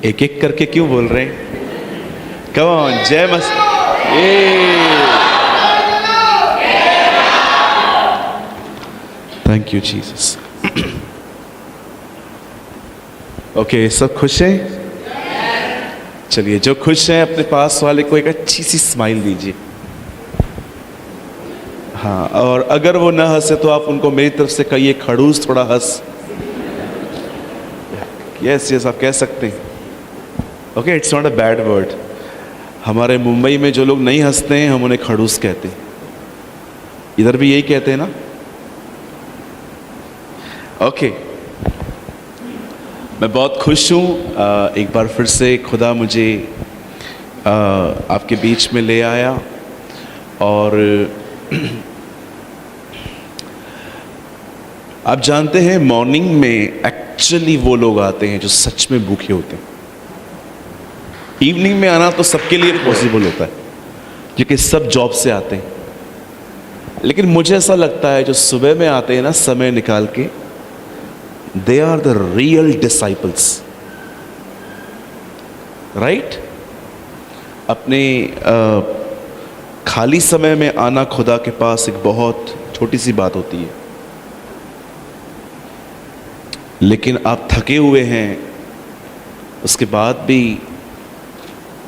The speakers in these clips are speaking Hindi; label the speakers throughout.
Speaker 1: एक एक करके क्यों बोल रहे हैं? कम ऑन, जय मसीह। Thank you Jesus. ओके, सब खुश हैं? चलिए, जो खुश हैं अपने पास वाले को एक अच्छी सी स्माइल दीजिए। हाँ, और अगर वो ना हंसे तो आप उनको मेरी तरफ से कहिए, खड़ूस थोड़ा हंस। यस यस, आप कह सकते हैं। Okay, it's not a bad word. हमारे मुंबई में जो लोग नहीं हंसते हैं हम उन्हें खड़ूस कहते हैं। इधर भी यही कहते हैं ना? ओके, मैं बहुत खुश हूँ। एक बार फिर से खुदा मुझे आपके बीच में ले आया। और आप जानते हैं, मॉर्निंग में एक्चुअली वो लोग आते हैं जो सच में भूखे होते हैं। इवनिंग में आना तो सबके लिए पॉसिबल होता है क्योंकि सब जॉब से आते हैं, लेकिन मुझे ऐसा लगता है जो सुबह में आते हैं ना, समय निकाल के, they are the real disciples, right? अपने खाली समय में आना खुदा के पास एक बहुत छोटी सी बात होती है, लेकिन आप थके हुए हैं, उसके बाद भी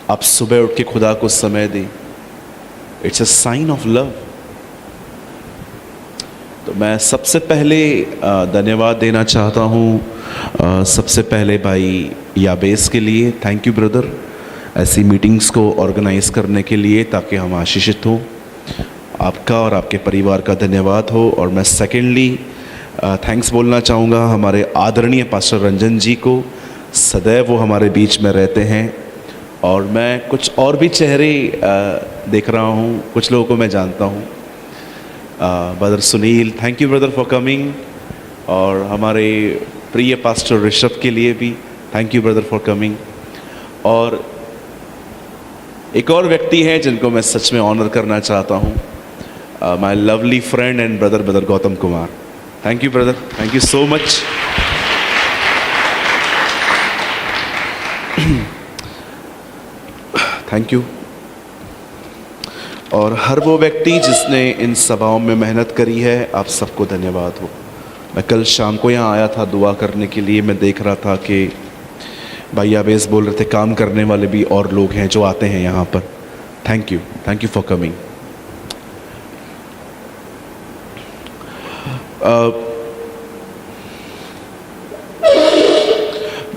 Speaker 1: आप सुबह उठ के खुदा को समय दें। It's a sign of love. तो मैं सबसे पहले धन्यवाद देना चाहता हूँ सबसे पहले भाई याबेस के लिए। थैंक यू ब्रदर, ऐसी मीटिंग्स को ऑर्गेनाइज करने के लिए ताकि हम आशीषित हों। आपका और आपके परिवार का धन्यवाद हो। और मैं सेकेंडली थैंक्स बोलना चाहूँगा हमारे आदरणीय पास्टर रंजन जी को। सदैव वो हमारे बीच में रहते हैं। और मैं कुछ और भी चेहरे देख रहा हूँ, कुछ लोगों को मैं जानता हूँ। Brother Sunil, thank you brother for coming. और हमारे प्रिय पास्टर ऋषभ के लिए भी thank you brother for coming. और एक और व्यक्ति हैं जिनको मैं सच में ऑनर करना चाहता हूँ, my lovely friend and brother Gautam Kumar. Thank you brother, thank you so much. Thank you. और हर वो व्यक्ति जिसने इन सभाओं में मेहनत करी है, आप सबको धन्यवाद हो। मैं कल शाम को यहाँ आया था दुआ करने के लिए। मैं देख रहा था कि भाई याबेस बोल रहे थे काम करने वाले भी और लोग हैं जो आते हैं यहाँ पर। Thank you for coming.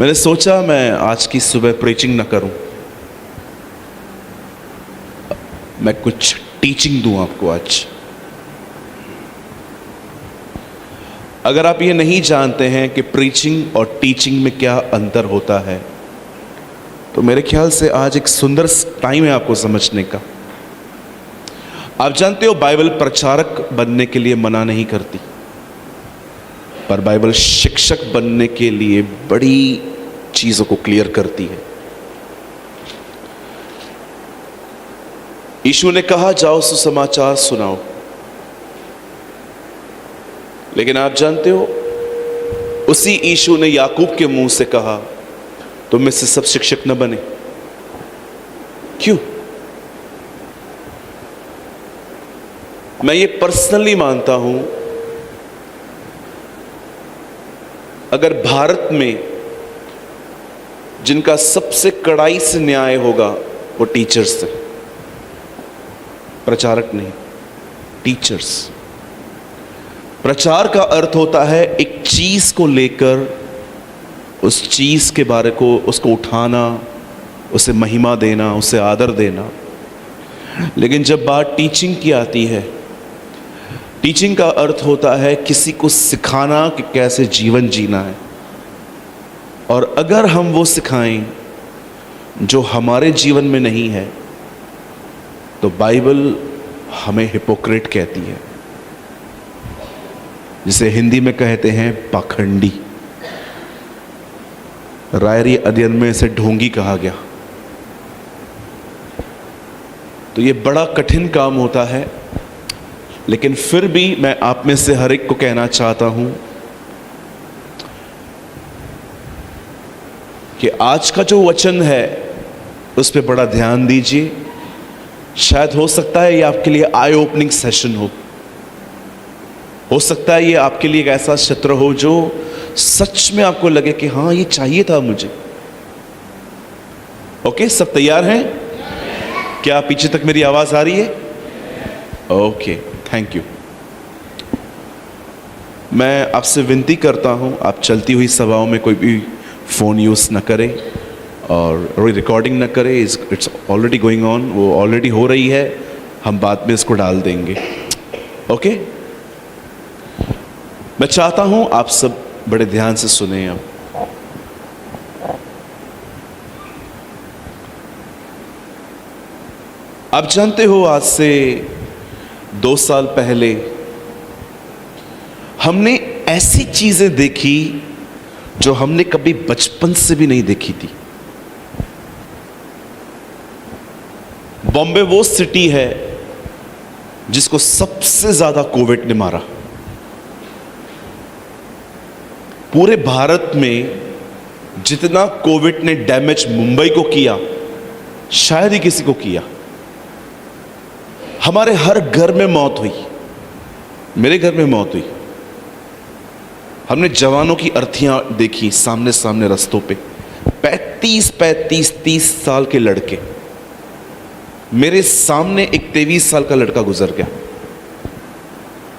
Speaker 1: मैंने सोचा मैं आज की सुबह प्रीचिंग ना करूं, मैं कुछ टीचिंग दूं आपको आज। अगर आप ये नहीं जानते हैं कि प्रीचिंग और टीचिंग में क्या अंतर होता है, तो मेरे ख्याल से आज एक सुंदर टाइम है आपको समझने का। आप जानते हो, बाइबल प्रचारक बनने के लिए मना नहीं करती, पर बाइबल शिक्षक बनने के लिए बड़ी चीजों को क्लियर करती है। यीशु ने कहा जाओ सुसमाचार सुनाओ, लेकिन आप जानते हो उसी यीशु ने याकूब के मुंह से कहा तुम में से सब शिक्षक न बने। क्यों? मैं ये पर्सनली मानता हूं, अगर भारत में जिनका सबसे कड़ाई से न्याय होगा वो टीचर्स से, प्रचारक नहीं, टीचर्स। प्रचार का अर्थ होता है एक चीज को लेकर उस चीज के बारे को, उसको उठाना, उसे महिमा देना, उसे आदर देना। लेकिन जब बात टीचिंग की आती है, टीचिंग का अर्थ होता है किसी को सिखाना कि कैसे जीवन जीना है। और अगर हम वो सिखाएं जो हमारे जीवन में नहीं है, तो बाइबल हमें हिपोक्रेट कहती है, जिसे हिंदी में कहते हैं पाखंडी। रायरी अध्ययन में इसे ढोंगी कहा गया। तो ये बड़ा कठिन काम होता है, लेकिन फिर भी मैं आप में से हर एक को कहना चाहता हूं कि आज का जो वचन है उस पर बड़ा ध्यान दीजिए। शायद हो सकता है ये आपके लिए आई ओपनिंग सेशन हो सकता है ये आपके लिए एक ऐसा सत्र हो जो सच में आपको लगे कि हाँ ये चाहिए था मुझे। ओके, सब तैयार हैं? क्या पीछे तक मेरी आवाज आ रही है? Okay, thank you. मैं आपसे विनती करता हूं, आप चलती हुई सभाओं में कोई भी फ़ोन यूज़ न करें और रिकॉर्डिंग न करें। इट्स ऑलरेडी गोइंग ऑन, वो ऑलरेडी हो रही है, हम बाद में इसको डाल देंगे। ओके, मैं चाहता हूं आप सब बड़े ध्यान से सुने। अब आप जानते हो, आज से 2 साल पहले हमने ऐसी चीजें देखी जो हमने कभी बचपन से भी नहीं देखी थी। बॉम्बे वो सिटी है जिसको सबसे ज्यादा कोविड ने मारा। पूरे भारत में जितना कोविड ने डैमेज मुंबई को किया, शायद ही किसी को किया। हमारे हर घर में मौत हुई, मेरे घर में मौत हुई। हमने जवानों की अर्थियां देखी सामने सामने रस्तों पे। 35-30 साल के लड़के, मेरे सामने एक 23 साल का लड़का गुजर गया।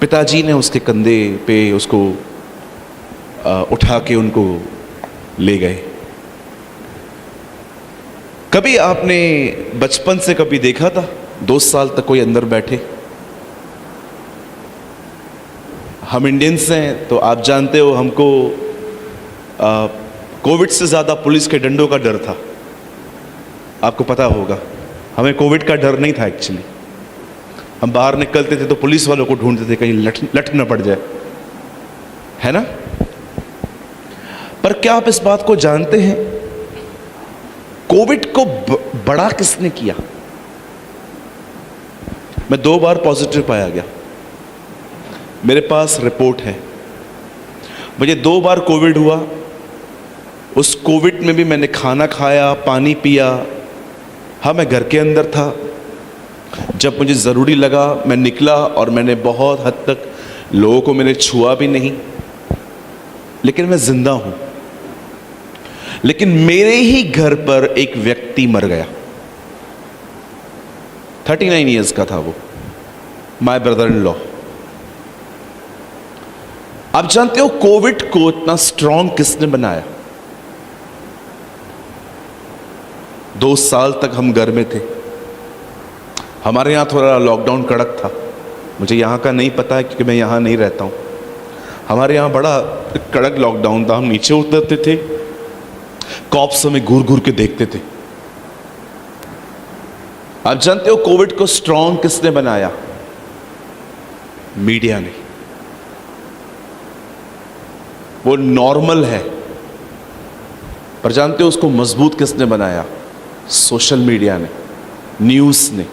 Speaker 1: पिताजी ने उसके कंधे पे उसको उठा के उनको ले गए। कभी आपने बचपन से कभी देखा था 2 साल तक कोई अंदर बैठे? हम इंडियंस हैं तो आप जानते हो, हमको कोविड से ज़्यादा पुलिस के डंडों का डर था। आपको पता होगा, हमें कोविड का डर नहीं था एक्चुअली। हम बाहर निकलते थे तो पुलिस वालों को ढूंढते थे कहीं लठ न पड़ जाए, है ना? पर क्या आप इस बात को जानते हैं, कोविड को बड़ा किसने किया? मैं 2 बार पॉजिटिव पाया गया, मेरे पास रिपोर्ट है। मुझे 2 बार कोविड हुआ। उस कोविड में भी मैंने खाना खाया, पानी पिया। हाँ, मैं घर के अंदर था। जब मुझे ज़रूरी लगा मैं निकला और मैंने बहुत हद तक लोगों को मैंने छुआ भी नहीं, लेकिन मैं जिंदा हूं। लेकिन मेरे ही घर पर एक व्यक्ति मर गया। 39 ईयर्स का था वो, माय ब्रदर इन लॉ। आप जानते हो कोविड को इतना स्ट्रांग किसने बनाया? 2 साल तक हम घर में थे। हमारे यहां थोड़ा लॉकडाउन कड़क था। मुझे यहां का नहीं पता है क्योंकि मैं यहां नहीं रहता हूं। हमारे यहां बड़ा कड़क लॉकडाउन था। हम नीचे उतरते थे, कॉप्स हमें घूर घूर के देखते थे। आप जानते हो कोविड को स्ट्रांग किसने बनाया? मीडिया ने। वो नॉर्मल है, पर जानते हो उसको मजबूत किसने बनाया? सोशल मीडिया ने, न्यूज़ ने।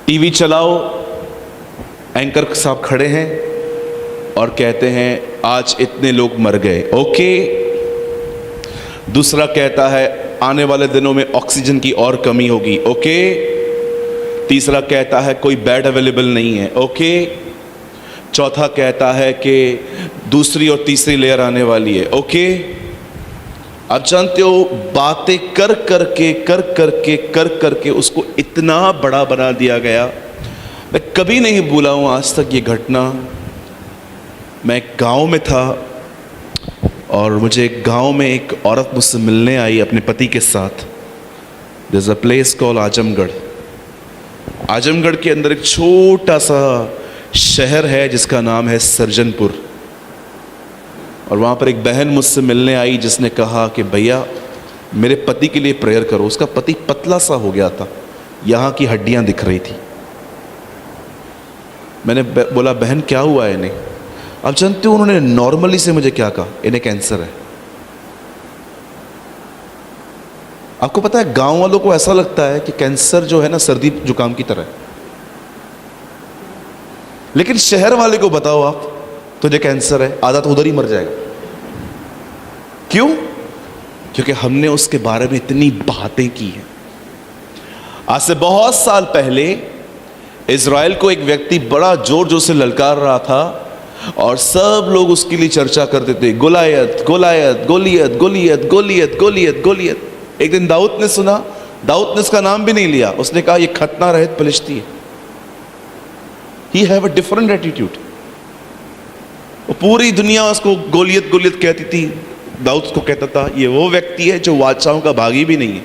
Speaker 1: टीवी चलाओ, एंकर साहब खड़े हैं और कहते हैं आज इतने लोग मर गए, ओके। दूसरा कहता है आने वाले दिनों में ऑक्सीजन की और कमी होगी, ओके। तीसरा कहता है कोई बेड अवेलेबल नहीं है, ओके। चौथा कहता है कि दूसरी और तीसरी लेयर आने वाली है, ओके। आप जानते हो बातें कर करके उसको इतना बड़ा बना दिया गया। मैं कभी नहीं भूला हूं आज तक ये घटना। मैं एक गांव में था और मुझे एक गांव में एक औरत मुझसे मिलने आई अपने पति के साथ। There is a place called Azamgarh. Azamgarh के अंदर एक छोटा सा शहर है जिसका नाम है सर्जनपुर। और वहाँ पर एक बहन मुझसे मिलने आई जिसने कहा कि भैया मेरे पति के लिए प्रेयर करो। उसका पति पतला सा हो गया था, यहाँ की हड्डियाँ दिख रही थी। मैंने बोला बहन क्या हुआ है इन्हें? आप जानते हो उन्होंने नॉर्मली से मुझे क्या कहा? इन्हें कैंसर है। आपको पता है गांव वालों को ऐसा लगता है कि कैंसर जो है ना सर्दी जुकाम की तरह है, लेकिन शहर वाले को बताओ आप तुझे कैंसर है, आधा तो उधर ही मर जाएगा। क्यों? क्योंकि हमने उसके बारे में इतनी बातें की हैं। आज से बहुत साल पहले इज़राइल को एक व्यक्ति बड़ा जोर जोर से ललकार रहा था और सब लोग उसके लिए चर्चा करते थे, गोलायत गोलायत गोलियत गोलियत गोलियत गोलियत गोलियत। एक दिन दाऊद ने सुना, दाऊद ने उसका नाम भी नहीं लिया, उसने कहा ये खतना रहित फलिश्ती है। He have a different attitude. पूरी दुनिया उसको गोलियत गोलियत कहती थी, दाऊद को कहता था ये वो व्यक्ति है जो वाचाओं का भागी भी नहीं है,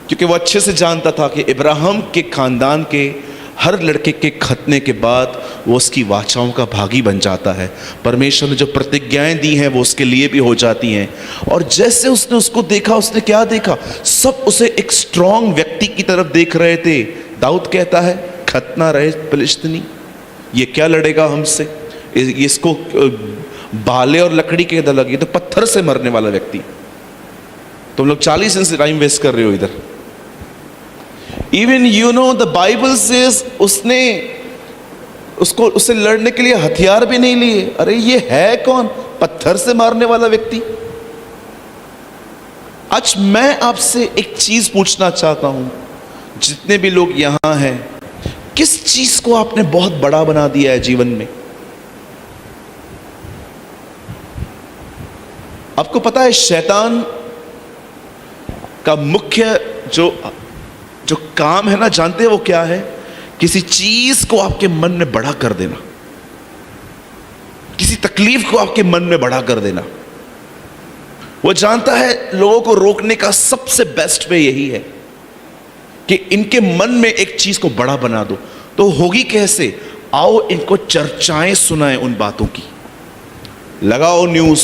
Speaker 1: क्योंकि वो अच्छे से जानता था कि इब्राहिम के खानदान के हर लड़के के खतने के बाद वो उसकी वाचाओं का भागी बन जाता है। परमेश्वर ने जो प्रतिज्ञाएं दी हैं वो उसके लिए भी हो जाती हैं। और जैसे उसने उसको देखा, उसने क्या देखा? सब उसे एक स्ट्रांग व्यक्ति की तरफ देख रहे थे। दाऊद कहता है खतना रहे फिलिस्तीनी, ये क्या लड़ेगा हमसे, इसको भाले और लकड़ी के अंदर लगी, तो पत्थर से मरने वाला व्यक्ति। तुम लोग 40 दिन से टाइम वेस्ट कर रहे हो इधर। Even you know the Bible says उससे लड़ने के लिए हथियार भी नहीं लिए। अरे ये है कौन? पत्थर से मारने वाला व्यक्ति। आज मैं आपसे एक चीज पूछना चाहता हूं, जितने भी लोग यहां हैं, किस चीज को आपने बहुत बड़ा बना दिया है जीवन में? आपको पता है शैतान का मुख्य जो काम है ना, जानते हैं वो क्या है? किसी चीज को आपके मन में बड़ा कर देना, किसी तकलीफ को आपके मन में बड़ा कर देना। वो जानता है लोगों को रोकने का सबसे बेस्ट वे यही है कि इनके मन में एक चीज को बड़ा बना दो। तो होगी कैसे? आओ इनको चर्चाएं सुनाएं उन बातों की, लगाओ न्यूज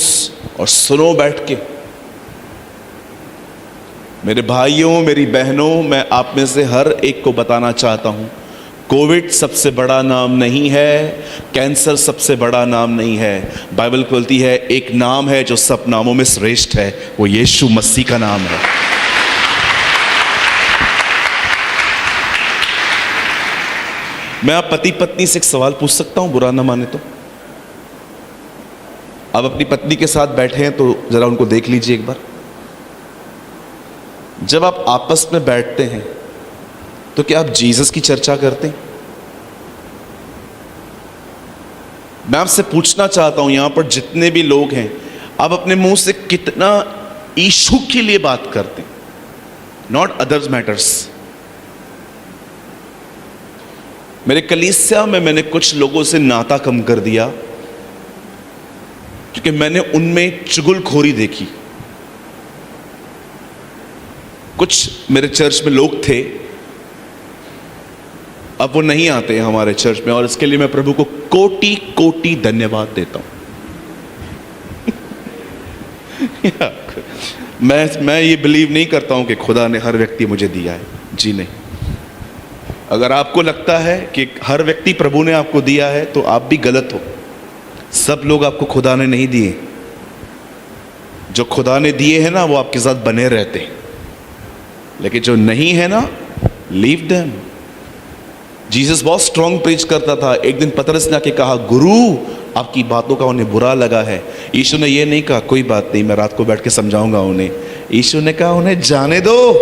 Speaker 1: और सुनो बैठ के। मेरे भाइयों, मेरी बहनों, मैं आप में से हर एक को बताना चाहता हूं, कोविड सबसे बड़ा नाम नहीं है, कैंसर सबसे बड़ा नाम नहीं है। बाइबल बोलती है एक नाम है जो सब नामों में श्रेष्ठ है, वो यीशु मसीह का नाम है। मैं आप पति पत्नी से एक सवाल पूछ सकता हूं, बुरा ना माने तो? आप अपनी पत्नी के साथ बैठे हैं तो जरा उनको देख लीजिए एक बार। जब आप आपस में बैठते हैं तो क्या आप जीसस की चर्चा करते हैं? मैं आपसे पूछना चाहता हूं, यहां पर जितने भी लोग हैं, आप अपने मुंह से कितना यीशु के लिए बात करते हैं, नॉट अदर्स मैटर्स। मेरे कलीसिया में मैंने कुछ लोगों से नाता कम कर दिया क्योंकि मैंने उनमें चुगलखोरी देखी। कुछ मेरे चर्च में लोग थे, अब वो नहीं आते हैं हमारे चर्च में, और इसके लिए मैं प्रभु को कोटि कोटि धन्यवाद देता हूं। मैं ये बिलीव नहीं करता हूं कि खुदा ने हर व्यक्ति मुझे दिया है, जी नहीं। अगर आपको लगता है कि हर व्यक्ति प्रभु ने आपको दिया है तो आप भी गलत हो। सब लोग आपको खुदा ने नहीं दिए। जो खुदा ने दिए हैं ना वो आपके साथ बने रहते हैं, लेकिन जो नहीं है ना, लीव देम। जीसस बहुत स्ट्रॉन्ग प्रीच करता था। एक दिन पतरस ने आके कहा, गुरु आपकी बातों का उन्हें बुरा लगा है। यीशु ने ये नहीं कहा कोई बात नहीं, मैं रात को बैठ के समझाऊंगा उन्हें। यीशु ने कहा उन्हें जाने दो।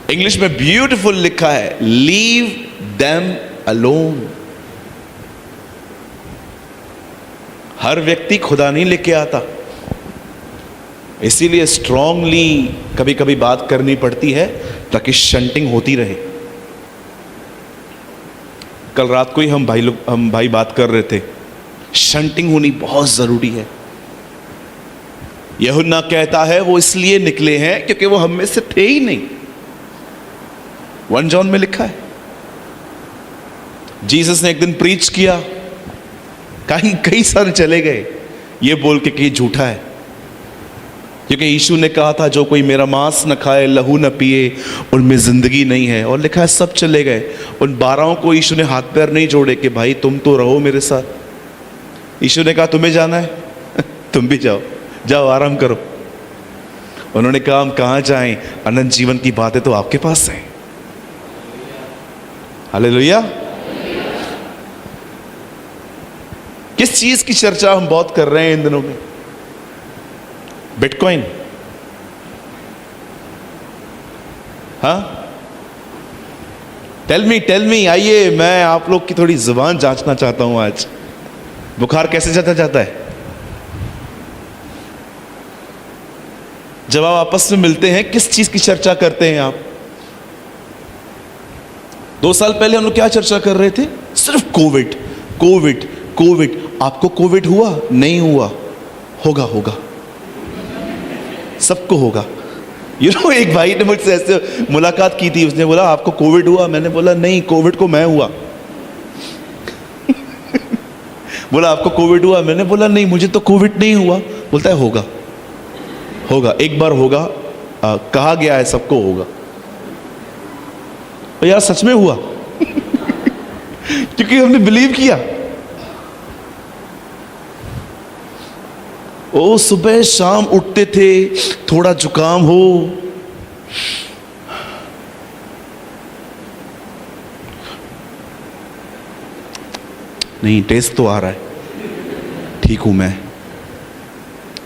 Speaker 1: इंग्लिश में ब्यूटीफुल लिखा है, लीव देम अलोन। हर व्यक्ति खुदा नहीं लेके आता, इसीलिए स्ट्रांगली कभी कभी बात करनी पड़ती है ताकि शंटिंग होती रहे। कल रात को ही हम भाई बात कर रहे थे, शंटिंग होनी बहुत जरूरी है। यूहन्ना कहता है वो इसलिए निकले हैं क्योंकि वो हम में से थे ही नहीं। 1 जॉन में लिखा है। जीसस ने एक दिन प्रीच किया, कई सारे चले गए ये बोल के कि झूठा है, क्योंकि यीशु ने कहा था जो कोई मेरा मांस न खाए, लहू न पिए, उनमें जिंदगी नहीं है। और लिखा है सब चले गए। उन 12 को यीशु ने हाथ पैर नहीं जोड़े कि भाई तुम तो रहो मेरे साथ। यीशु ने कहा तुम्हें जाना है तुम भी जाओ, जाओ आराम करो। उन्होंने कहा हम कहां जाएं, अनंत जीवन की बातें तो आपके पास हैं। हालेलुया। किस चीज की चर्चा हम बहुत कर रहे हैं इन दिनों में? बिटकॉइन, हाँ? टेल मी, आइए, मैं आप लोग की थोड़ी जुबान जांचना चाहता हूं आज। बुखार कैसे जाता है? जब आप आपस में मिलते हैं किस चीज की चर्चा करते हैं आप? 2 साल पहले हम लोग क्या चर्चा कर रहे थे? सिर्फ कोविड कोविड कोविड। आपको कोविड हुआ? नहीं हुआ? होगा, सबको होगा। एक भाई ने मुझसे ऐसे मुलाकात की थी, उसने बोला आपको कोविड हुआ? मैंने बोला नहीं, कोविड को मैं हुआ। बोला आपको कोविड हुआ? मैंने बोला नहीं, मुझे तो कोविड नहीं हुआ। बोलता है होगा, एक बार होगा, कहा गया है सबको होगा। और यार सच में हुआ। क्योंकि हमने बिलीव किया। ओ सुबह शाम उठते थे, थोड़ा जुकाम हो, नहीं टेस्ट तो आ रहा है, ठीक हूं मैं।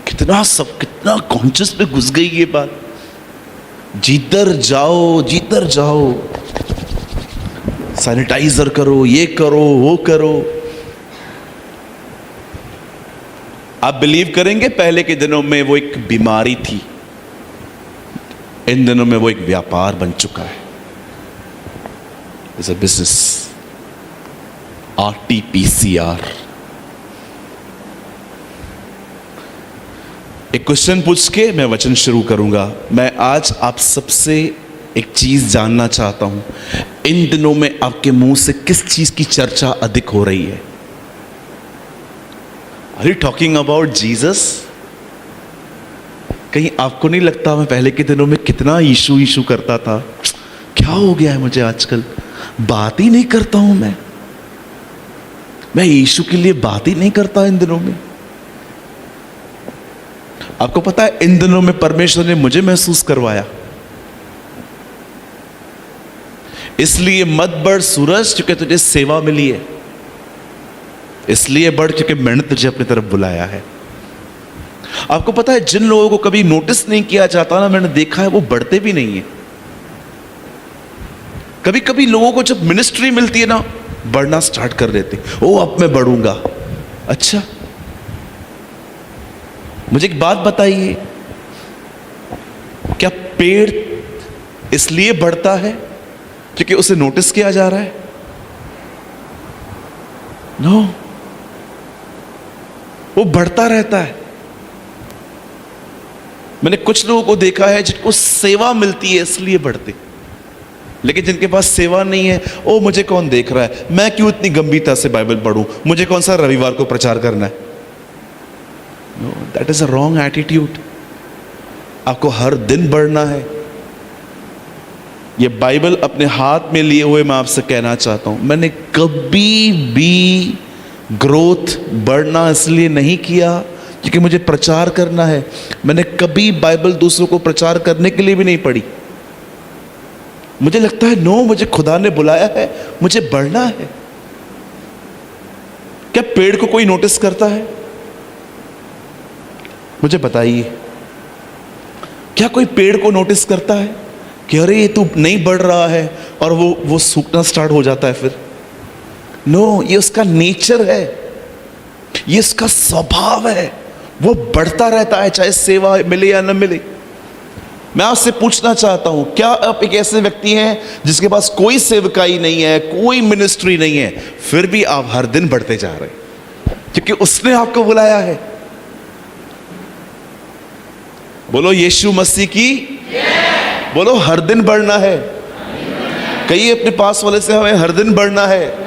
Speaker 1: कितना कॉन्शियस में घुस गई ये बात। जिधर जाओ सैनिटाइजर करो, ये करो, वो करो। आप बिलीव करेंगे, पहले के दिनों में वो एक बीमारी थी, इन दिनों में वो एक व्यापार बन चुका है। It's a business. RT-PCR। एक क्वेश्चन पूछ के मैं वचन शुरू करूंगा। मैं आज आप सबसे एक चीज जानना चाहता हूं, इन दिनों में आपके मुंह से किस चीज की चर्चा अधिक हो रही है? Are you talking about Jesus? कहीं आपको नहीं लगता मैं पहले के दिनों में कितना यीशु करता था? क्या हो गया है मुझे आजकल? बात ही नहीं करता हूं मैं यीशु के लिए बात ही नहीं करता इन दिनों में। आपको पता है इन दिनों में परमेश्वर ने मुझे महसूस करवाया, इसलिए मत बढ़ सूरज क्योंकि तुझे सेवा मिली है, इसलिए बढ़ क्योंकि मैंने तुझे अपनी तरफ बुलाया है। आपको पता है जिन लोगों को कभी नोटिस नहीं किया जाता ना, मैंने देखा है वो बढ़ते भी नहीं है। कभी कभी लोगों को जब मिनिस्ट्री मिलती है ना, बढ़ना स्टार्ट कर देते, ओ अब मैं बढ़ूंगा। अच्छा, मुझे एक बात बताइए, क्या पेड़ इसलिए बढ़ता है क्योंकि उसे नोटिस किया जा रहा है? नो, वो बढ़ता रहता है। मैंने कुछ लोगों को देखा है जिनको सेवा मिलती है इसलिए बढ़ते, लेकिन जिनके पास सेवा नहीं है, ओ मुझे कौन देख रहा है, मैं क्यों इतनी गंभीरता से बाइबल पढ़ूं, मुझे कौन सा रविवार को प्रचार करना है। No, that is a wrong attitude. आपको हर दिन बढ़ना है। ये बाइबल अपने हाथ में लिए हुए मैं आपसे कहना चाहता हूं, मैंने कभी भी ग्रोथ बढ़ना इसलिए नहीं किया क्योंकि मुझे प्रचार करना है। मैंने कभी बाइबल दूसरों को प्रचार करने के लिए भी नहीं पढ़ी। मुझे लगता है नो, मुझे खुदा ने बुलाया है, मुझे बढ़ना है। क्या पेड़ को कोई नोटिस करता है? मुझे बताइए, क्या कोई पेड़ को नोटिस करता है कि अरे ये तू नहीं बढ़ रहा है और वो सूखना स्टार्ट हो जाता है फिर? नो, ये उसका नेचर है, ये उसका स्वभाव है, वो बढ़ता रहता है चाहे सेवा मिले या न मिले। मैं आपसे पूछना चाहता हूं, क्या आप एक ऐसे व्यक्ति हैं जिसके पास कोई सेवकाई नहीं है, कोई मिनिस्ट्री नहीं है, फिर भी आप हर दिन बढ़ते जा रहे हैं क्योंकि उसने आपको बुलाया है? बोलो यीशु मसीह की, बोलो हर दिन बढ़ना है। कहिए अपने पास वाले से, हमें हर दिन बढ़ना है।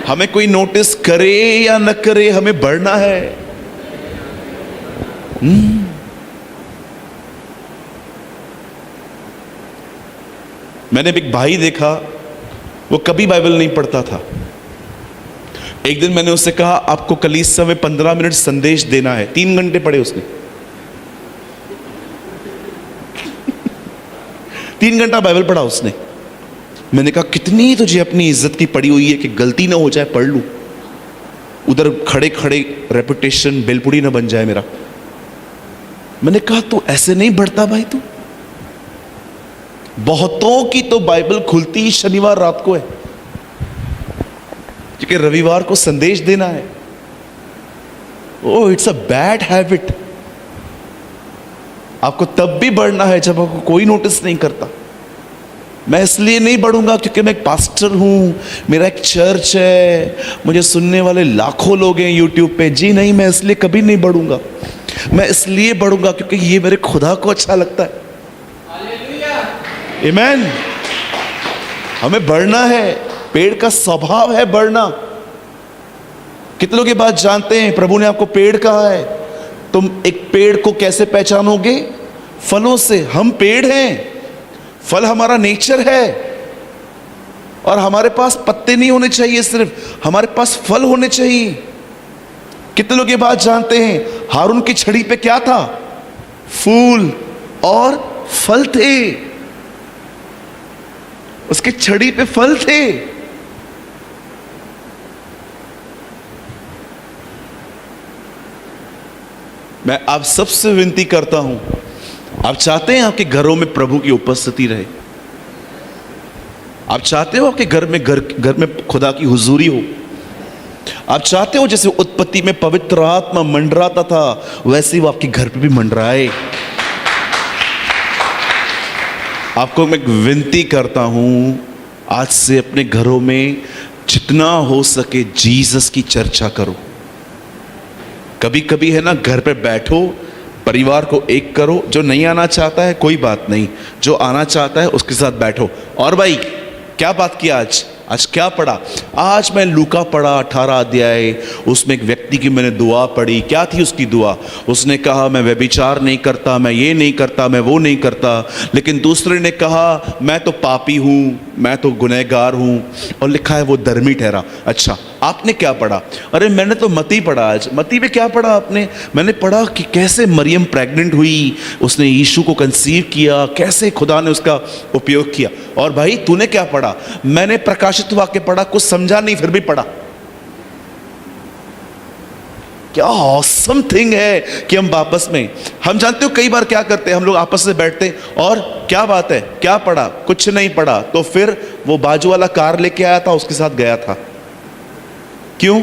Speaker 1: हमें कोई नोटिस करे या न करे, हमें बढ़ना है। मैंने एक भाई देखा, वो कभी बाइबल नहीं पढ़ता था। एक दिन मैंने उससे कहा आपको कलीसिया में 15 मिनट संदेश देना है। 3 घंटे पढ़े उसने। 3 घंटा बाइबल पढ़ा उसने। मैंने कहा कितनी तुझे अपनी इज्जत की पड़ी हुई है कि गलती ना हो जाए पढ़ लूं, उधर खड़े खड़े रेपुटेशन बेलपुड़ी ना बन जाए मेरा। मैंने कहा तू ऐसे नहीं बढ़ता भाई, तू बहुतों की तो बाइबल खुलती ही शनिवार रात को है, क्योंकि रविवार को संदेश देना है। ओह, इट्स अ बैड हैबिट। आपको तब भी बढ़ना है जब आपको कोई नोटिस नहीं करता। मैं इसलिए नहीं बढ़ूंगा क्योंकि मैं एक पास्टर हूं, मेरा एक चर्च है, मुझे सुनने वाले लाखों लोग हैं यूट्यूब पे। जी नहीं, मैं इसलिए कभी नहीं बढ़ूंगा। मैं इसलिए बढ़ूंगा क्योंकि ये मेरे खुदा को अच्छा लगता है। आमीन। हमें बढ़ना है, पेड़ का स्वभाव है बढ़ना। कितने लोग ये बात जानते हैं? प्रभु ने आपको पेड़ कहा है। तुम एक पेड़ को कैसे पहचानोगे? फलों से। हम पेड़ हैं, फल हमारा नेचर है। और हमारे पास पत्ते नहीं होने चाहिए, सिर्फ हमारे पास फल होने चाहिए। कितने लोग ये बात जानते हैं? हारून की छड़ी पे क्या था? फूल और फल थे। उसकी छड़ी पे फल थे। मैं आप सबसे विनती करता हूं, आप चाहते हैं आपके घरों में प्रभु की उपस्थिति रहे? आप चाहते हो आपके घर में खुदा की हुजूरी हो? आप चाहते हो जैसे उत्पत्ति में पवित्र आत्मा मंडराता था, वैसे ही वो आपके घर पे भी मंडराए? आपको मैं विनती करता हूं, आज से अपने घरों में जितना हो सके जीसस की चर्चा करो। कभी कभी है ना, घर पे बैठो, परिवार को एक करो। जो नहीं आना चाहता है कोई बात नहीं, जो आना चाहता है उसके साथ बैठो। और भाई क्या बात किया आज क्या पढ़ा? आज मैं लूका पढ़ा 18 अध्याय। उसमें एक व्यक्ति की मैंने दुआ पढ़ी। क्या थी उसकी दुआ? उसने कहा मैं व्यभिचार नहीं करता, मैं ये नहीं करता, मैं वो नहीं करता। लेकिन दूसरे ने कहा मैं तो पापी हूँ, मैं तो गुनहगार हूँ, और लिखा है वो धर्मी ठहरा। अच्छा, आपने क्या पढ़ा? अरे मैंने तो मती पढ़ा। आज मती में क्या पढ़ा आपने? मैंने पढ़ा कि कैसे मरियम प्रेग्नेंट हुई, उसने यीशु को कंसीव किया, कैसे खुदा ने उसका उपयोग किया। और भाई तूने क्या पढ़ा? मैंने प्रकाशित वाक्य पढ़ा, कुछ समझा नहीं फिर भी पढ़ा। क्या ऑसम थिंग है कि हम आपस में, हम जानते हो कई बार क्या करते हैं हम लोग, आपस में बैठते हैं और क्या बात है, क्या पढ़ा? कुछ नहीं पढ़ा। तो फिर वो बाजू वाला कार लेके आया था, उसके साथ गया था। क्यों?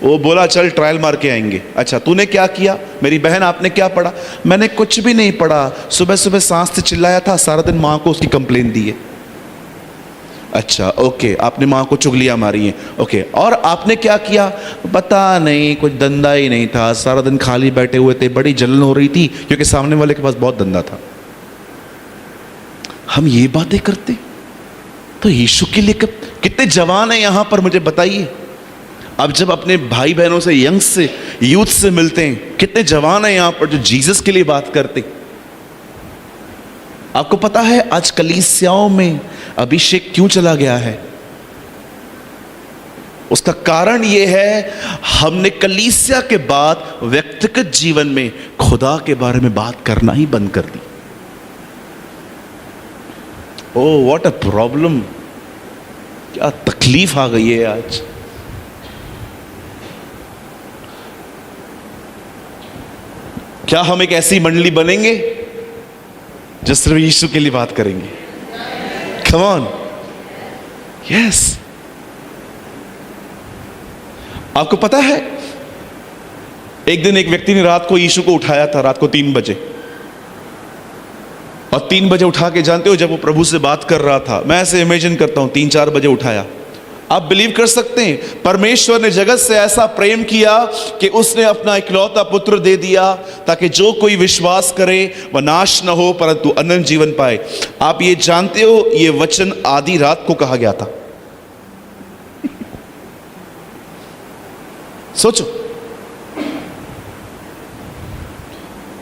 Speaker 1: वो बोला चल ट्रायल मार के आएंगे। अच्छा, तूने क्या किया? मेरी बहन आपने क्या पढ़ा? मैंने कुछ भी नहीं पढ़ा। सुबह सुबह सांस से चिल्लाया था, सारा दिन माँ को उसकी कंप्लेन दी है। अच्छा ओके, आपने माँ को चुगलियाँ मारी हैं। ओके, और आपने क्या किया? पता नहीं, कुछ धंधा ही नहीं था, सारा दिन खाली बैठे हुए थे, बड़ी जलन हो रही थी क्योंकि सामने वाले के पास बहुत धंधा था। हम ये बातें करते तो यीशु के लिए कितने जवान हैं यहां पर, मुझे बताइए। अब जब अपने भाई बहनों से, यंग से, यूथ से मिलते हैं, कितने जवान हैं यहां पर जो जीसस के लिए बात करते। आपको पता है आज कलीसियाओं में अभिषेक क्यों चला गया है? उसका कारण यह है, हमने कलीसिया के बाद व्यक्तिगत जीवन में खुदा के बारे में बात करना ही बंद कर दी। ओह व्हाट अ प्रॉब्लम, क्या तकलीफ आ गई है आज। क्या हम एक ऐसी मंडली बनेंगे जो सिर्फ यीशु के लिए बात करेंगे? Come on, yes. आपको पता है एक दिन एक व्यक्ति ने रात को यीशु को उठाया था, रात को 3 बजे। और 3 बजे उठा के, जानते हो जब वो प्रभु से बात कर रहा था, मैं ऐसे इमेजिन करता हूं 3-4 बजे उठाया। आप बिलीव कर सकते हैं, परमेश्वर ने जगत से ऐसा प्रेम किया कि उसने अपना इकलौता पुत्र दे दिया ताकि जो कोई विश्वास करे वह नाश न हो परंतु अनंत जीवन पाए। आप ये जानते हो ये वचन आधी रात को कहा गया था। सोचो,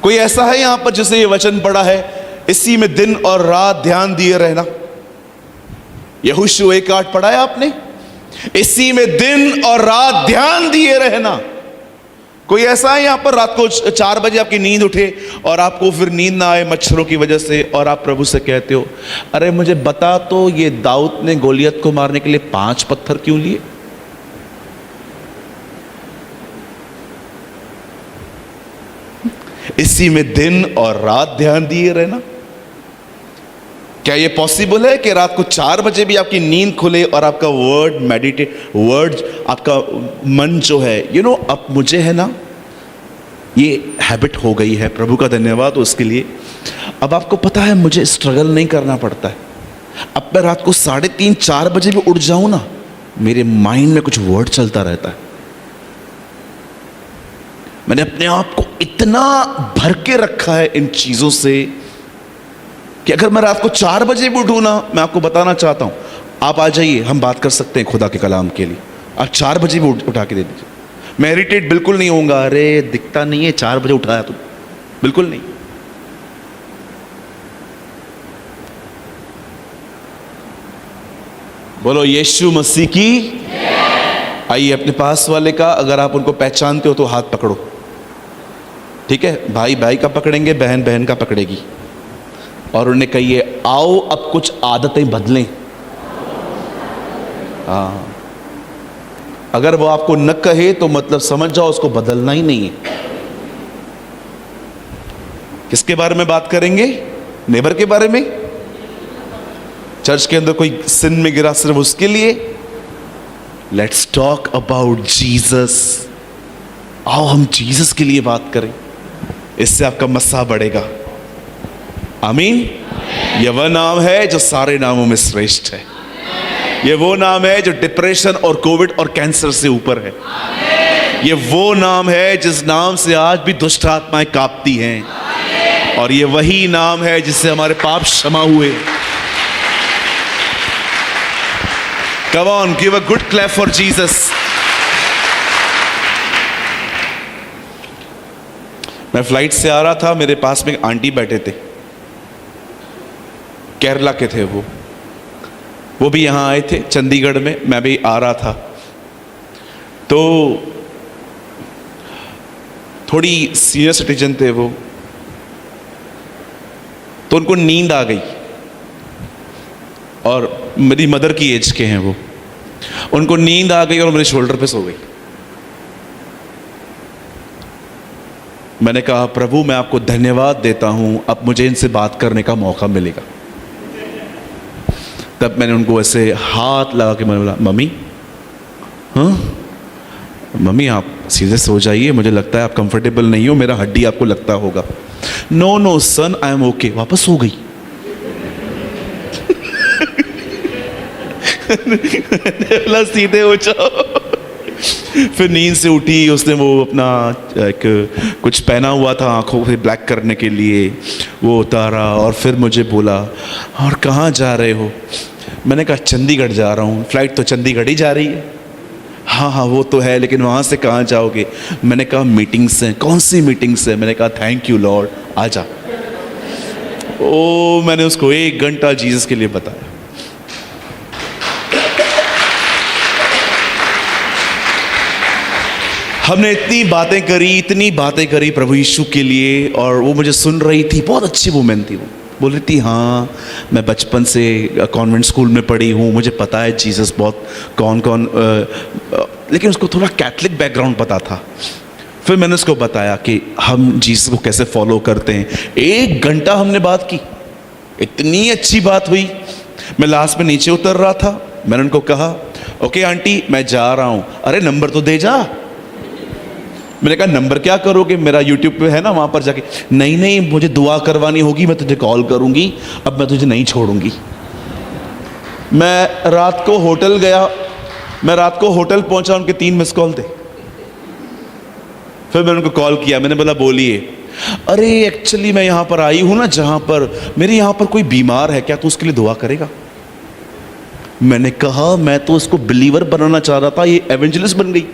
Speaker 1: कोई ऐसा है यहां पर जिसे ये वचन पढ़ा है, इसी में दिन और रात ध्यान दिए रहना? यहोशू 1:8 पढ़ा है आपने? इसी में दिन और रात ध्यान दिए रहना। कोई ऐसा है यहां पर रात को 4 बजे आपकी नींद उठे और आपको फिर नींद ना आए मच्छरों की वजह से, और आप प्रभु से कहते हो अरे मुझे बता तो ये दाऊद ने गोलियत को मारने के लिए 5 पत्थर क्यों लिए? इसी में दिन और रात ध्यान दिए रहना। क्या ये पॉसिबल है कि रात को 4 बजे भी आपकी नींद खुले और आपका वर्ड आपका मन जो है अब मुझे है ना, ये हैबिट हो गई है, प्रभु का धन्यवाद उसके लिए। अब आपको पता है मुझे स्ट्रगल नहीं करना पड़ता है। अब मैं रात को 3:30-4 बजे भी उठ जाऊं ना, मेरे माइंड में कुछ वर्ड चलता रहता है। मैंने अपने आप को इतना भर के रखा है इन चीजों से कि अगर मैं रात को 4 बजे भी उठूं ना, मैं आपको बताना चाहता हूं, आप आ जाइए, हम बात कर सकते हैं खुदा के कलाम के लिए। आप 4 बजे भी उठा के दे दीजिए, मैं इरिटेट बिल्कुल नहीं होऊंगा। अरे दिखता नहीं है 4 बजे उठाया तुम, बिल्कुल नहीं। बोलो यीशु मसीह की। आइए अपने पास वाले का, अगर आप उनको पहचानते हो तो हाथ पकड़ो, ठीक है? भाई भाई का पकड़ेंगे, बहन बहन का पकड़ेगी, और उन्हें कहिए आओ अब कुछ आदतें बदलें। हाँ, अगर वो आपको न कहे तो मतलब समझ जाओ उसको बदलना ही नहीं है। किसके बारे में बात करेंगे? नेबर के बारे में। चर्च के अंदर कोई सिन में गिरा, सिर्फ उसके लिए। Let's talk about Jesus. आओ हम जीसस के लिए बात करें, इससे आपका मस्सा बढ़ेगा। आमीन। यह वह नाम है जो सारे नामों में श्रेष्ठ है। ये वो नाम है जो डिप्रेशन और कोविड और कैंसर से ऊपर है। ये वो नाम है जिस नाम से आज भी दुष्ट आत्माएं कांपती हैं, और ये वही नाम है जिससे हमारे पाप क्षमा हुए। Come on, give a good clap for Jesus. मैं फ्लाइट से आ रहा था, मेरे पास में एक आंटी बैठे थे, केरला के थे वो भी यहाँ आए थे चंडीगढ़ में। मैं भी आ रहा था, तो थोड़ी सीनियर सिटीजन थे वो, तो उनको नींद आ गई, और मेरी मदर की एज के हैं वो। उनको नींद आ गई और मेरे शोल्डर पे सो गई। मैंने कहा प्रभु मैं आपको धन्यवाद देता हूं, अब मुझे इनसे बात करने का मौका मिलेगा। तब मैंने उनको ऐसे हाथ लगा के मैंने बोला मम्मी, हाँ मम्मी आप सीधे सो जाइए, मुझे लगता है आप कंफर्टेबल नहीं हो, मेरा हड्डी आपको लगता होगा। No no son I am okay. वापस सो गई। बोला सीधे हो जाओ। फिर नींद से उठी, उसने वो अपना एक कुछ पहना हुआ था आंखों से ब्लैक करने के लिए, वो उतारा, और फिर मुझे बोला और कहाँ जा रहे हो? मैंने कहा चंडीगढ़ जा रहा हूँ। फ्लाइट तो चंडीगढ़ ही जा रही है। हाँ हाँ वो तो है, लेकिन वहाँ से कहाँ जाओगे? मैंने कहा मीटिंग्स हैं। कौन सी मीटिंग्स है? मैंने कहा थैंक यू लॉर्ड, आ जा। ओ मैंने उसको 1 घंटा जीसस के लिए बताया। हमने इतनी बातें करी प्रभु यीशु के लिए, और वो मुझे सुन रही थी। बहुत अच्छी वुमेन थी वो। बोल रही थी हाँ मैं बचपन से कॉन्वेंट स्कूल में पढ़ी हूँ, मुझे पता है जीसस बहुत कौन लेकिन उसको थोड़ा कैथलिक बैकग्राउंड पता था। फिर मैंने उसको बताया कि हम जीसस को कैसे फॉलो करते हैं। 1 घंटा हमने बात की, इतनी अच्छी बात हुई। मैं लास्ट में नीचे उतर रहा था, मैंने उनको कहा ओके आंटी मैं जा रहा हूँ। अरे नंबर तो दे जा। मैंने कहा नंबर क्या करोगे, मेरा यूट्यूब पे है ना, वहाँ पर जाके। नहीं मुझे दुआ करवानी होगी, मैं तुझे कॉल करूँगी, अब मैं तुझे नहीं छोड़ूंगी। मैं रात को होटल गया, मैं रात को होटल पहुँचा, उनके 3 मिस कॉल थे। फिर मैंने उनको कॉल किया, मैंने बोला बोलिए। अरे एक्चुअली मैं यहाँ पर आई हूँ ना, जहाँ पर मेरे यहाँ पर कोई बीमार है, क्या तू उसके लिए दुआ करेगा? मैंने कहा मैं तो उसको बिलीवर बनाना चाह रहा था, ये एवेंजलिस्ट बन गई।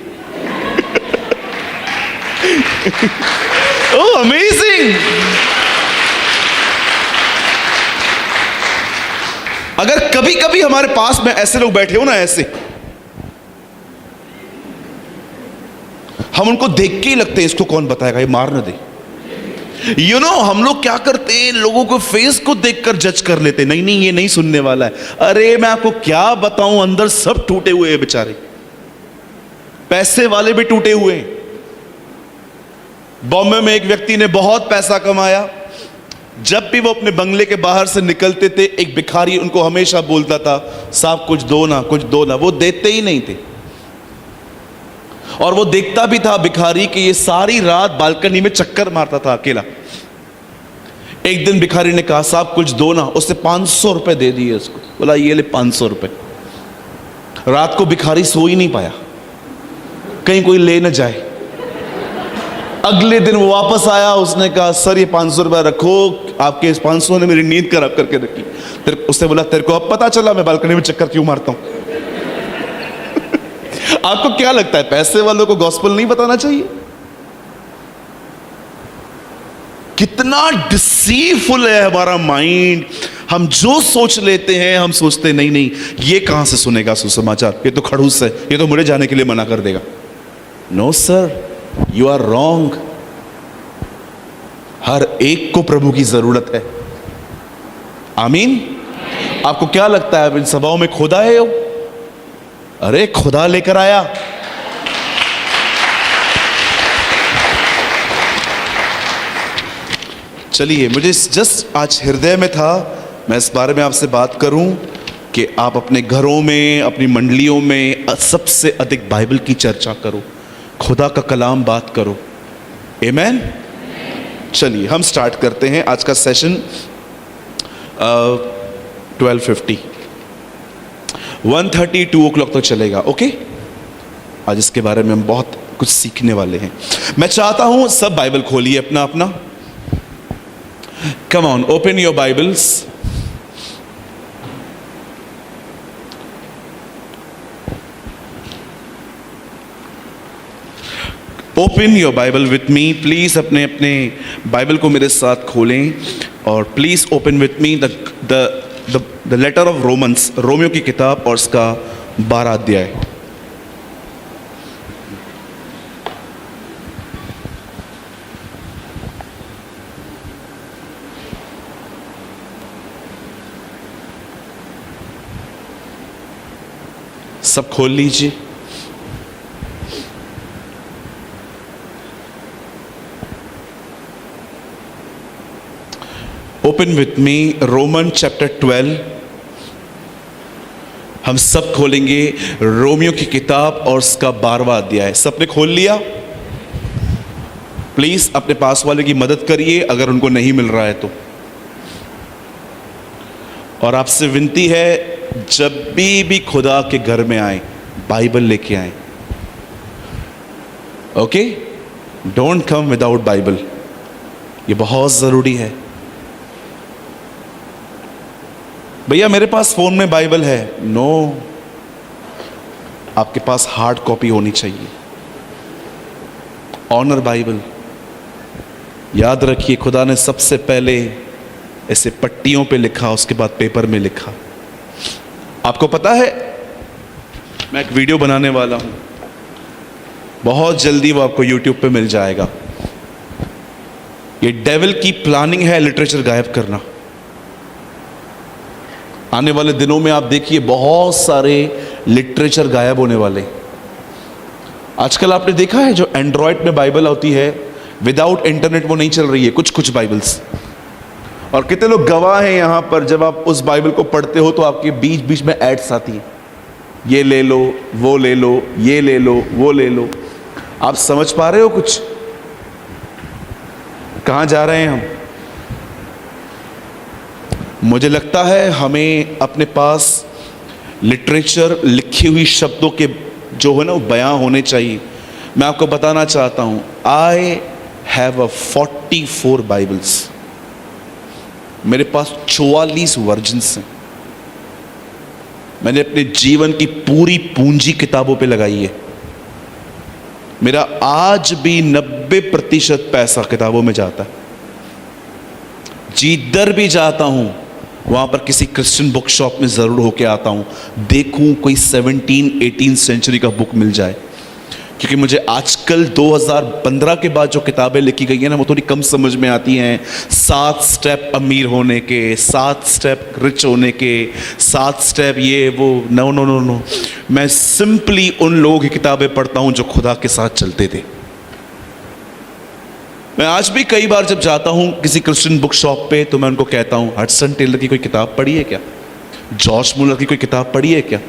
Speaker 1: Oh, amazing! अगर कभी कभी हमारे पास में ऐसे लोग बैठे हो ना, ऐसे हम उनको देख के ही लगते हैं इसको कौन बताएगा, ये मार न दे। हम लोग क्या करते हैं, लोगों को फेस को देखकर जज कर लेते, नहीं ये नहीं सुनने वाला है। अरे मैं आपको क्या बताऊं, अंदर सब टूटे हुए हैं बेचारे, पैसे वाले भी टूटे हुए हैं। बॉम्बे में एक व्यक्ति ने बहुत पैसा कमाया। जब भी वो अपने बंगले के बाहर से निकलते थे, एक भिखारी उनको हमेशा बोलता था, साहब कुछ दो ना, कुछ दो ना। वो देते ही नहीं थे। और वो देखता भी था भिखारी कि ये सारी रात बालकनी में चक्कर मारता था अकेला। एक दिन भिखारी ने कहा, साहब कुछ दो ना। उसने 500 रुपए दे दिए उसको। बोला ये ले 500 रुपए। रात को भिखारी सो ही नहीं पाया, कहीं कोई ले न जाए। अगले दिन वो वापस आया, उसने कहा, सर ये 500 रुपए रखो, आपके इस 500 ने मेरी नींद खराब करके रखी। उसने बोला, तेरे को अब पता चला मैं बालकनी में चक्कर क्यों मारता हूं? आपको क्या लगता है, पैसे वालों को गॉस्पेल नहीं बताना चाहिए? कितना डिसीवफुल है हमारा माइंड। हम जो सोच लेते हैं, हम सोचते नहीं नहीं ये कहां से सुनेगा सुसमाचार, ये तो खड़ूस है, ये तो मुझे जाने के लिए मना कर देगा। No sir, you are wrong. हर एक को प्रभु की जरूरत है। आमीन। आपको क्या लगता है, इन सभाओं में खुदा है हो? अरे खुदा लेकर आया। चलिए, मुझे जस्ट आज हृदय में था मैं इस बारे में आपसे बात करूं कि आप अपने घरों में, अपनी मंडलियों में सबसे अधिक बाइबल की चर्चा करो, खुदा का कलाम बात करो। आमीन। चलिए हम स्टार्ट करते हैं आज का सेशन। 12:50 1:30 2 o'clock तक चलेगा। ओके, आज इसके बारे में हम बहुत कुछ सीखने वाले हैं। मैं चाहता हूं सब बाइबल खोलिए अपना अपना। Come on, open your Bibles. Open your Bible with me please. अपने अपने बाइबल को मेरे साथ खोलें और please open with me the letter of Romans, रोमियो की किताब और उसका 12 अध्याय। सब खोल लीजिए। Open with me Roman chapter 12। हम सब खोलेंगे रोमियो की किताब और उसका 12वां अध्याय। सबने खोल लिया? प्लीज अपने पास वाले की मदद करिए अगर उनको नहीं मिल रहा है तो। और आपसे विनती है, जब भी खुदा के घर में आए बाइबल लेके आए। Okay, don't come without Bible. ये बहुत जरूरी है। भैया मेरे पास फोन में बाइबल है। नो, आपके पास हार्ड कॉपी होनी चाहिए। Honour Bible. याद रखिए, खुदा ने सबसे पहले ऐसे पट्टियों पे लिखा, उसके बाद पेपर में लिखा। आपको पता है, मैं एक वीडियो बनाने वाला हूं, बहुत जल्दी वो आपको YouTube पे मिल जाएगा। ये डेविल की प्लानिंग है लिटरेचर गायब करना। आने वाले दिनों में आप देखिए बहुत सारे लिटरेचर गायब होने वाले। आजकल आपने देखा है जो एंड्रॉयड में बाइबल होती है, विदाउट इंटरनेट वो नहीं चल रही है, कुछ बाइबल्स। और कितने लोग गवाह हैं यहां पर, जब आप उस बाइबल को पढ़ते हो तो आपके बीच बीच में एड्स आती हैं, ये ले लो, वो ले लो, ये ले लो, वो ले लो। आप समझ पा रहे हो कुछ? कहां जा रहे हैं हम? मुझे लगता है हमें अपने पास लिटरेचर, लिखी हुई शब्दों के जो है ना, वो बयां होने चाहिए। मैं आपको बताना चाहता हूं, आई हैव 44 बाइबल्स। मेरे पास 44 वर्जन्स हैं। मैंने अपने जीवन की पूरी पूंजी किताबों पे लगाई है। मेरा आज भी 90% पैसा किताबों में जाता है। जिधर भी जाता हूं वहां पर किसी क्रिश्चियन बुक शॉप में जरूर होके आता हूं, देखूं कोई 17-18 सेंचुरी का बुक मिल जाए। क्योंकि मुझे आजकल 2015 के बाद जो किताबें लिखी गई हैं ना, वो थोड़ी कम समझ में आती हैं। 7 स्टेप अमीर होने के, 7 स्टेप रिच होने के, 7 स्टेप ये वो। नो नो नो नो, मैं सिंपली उन लोगों की किताबें पढ़ता हूं जो खुदा के साथ चलते थे। मैं आज भी कई बार जब जाता हूं किसी क्रिश्चियन बुक शॉप पे तो मैं उनको कहता हूं, हडसन टेलर की कोई किताब पढ़ी है क्या? जॉर्ज मुलर की कोई किताब पढ़ी है क्या?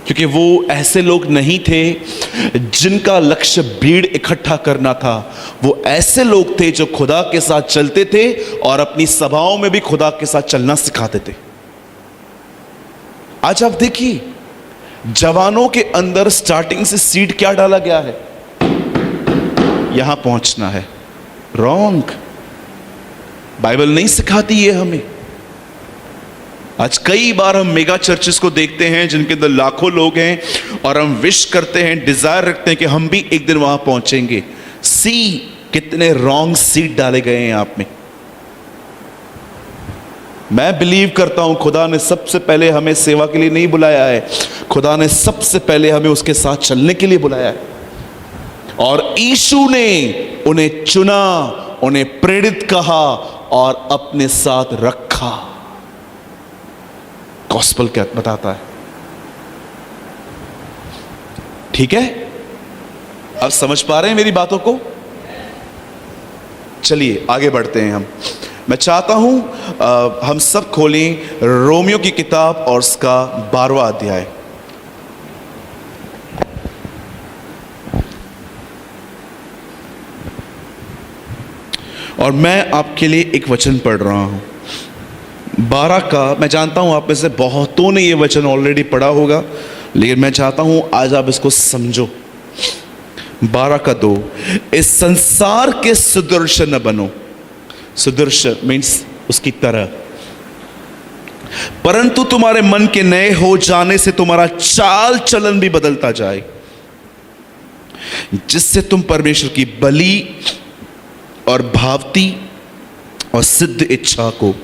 Speaker 1: क्योंकि वो ऐसे लोग नहीं थे जिनका लक्ष्य भीड़ इकट्ठा करना था। वो ऐसे लोग थे जो खुदा के साथ चलते थे और अपनी सभाओं में भी खुदा के साथ चलना सिखाते थे। आज आप देखिए, जवानों के अंदर स्टार्टिंग से सीड क्या डाला गया है? यहां पहुंचना है। रॉन्ग। बाइबल नहीं सिखाती ये हमें। आज कई बार हम मेगा चर्चेस को देखते हैं जिनके अंदर लाखों लोग हैं और हम विश करते हैं, डिजायर रखते हैं कि हम भी एक दिन वहां पहुंचेंगे। कितने रॉन्ग सीड डाले गए हैं आप में। मैं बिलीव करता हूं खुदा ने सबसे पहले हमें सेवा के लिए नहीं बुलाया है, खुदा ने सबसे पहले हमें उसके साथ चलने के लिए बुलाया है। और यीशु ने उन्हें चुना, उन्हें प्रेरित कहा और अपने साथ रखा। गॉस्पेल क्या बताता है? ठीक है, अब समझ पा रहे हैं मेरी बातों को? चलिए आगे बढ़ते हैं हम। मैं चाहता हूं हम सब खोलें रोमियो की किताब और उसका 12वां अध्याय। और मैं आपके लिए एक वचन पढ़ रहा हूं 12 का। मैं जानता हूं आप में से बहुतों ने ये वचन ऑलरेडी पढ़ा होगा, लेकिन मैं चाहता हूं आज आप इसको समझो। 12 का 2, इस संसार के सदृश न बनो। सदृश मीन्स उसकी तरह, परंतु तुम्हारे मन के नए हो जाने से तुम्हारा चाल चलन भी बदलता जाए, जिससे तुम परमेश्वर की भली और भावती और सिद्ध इच्छा को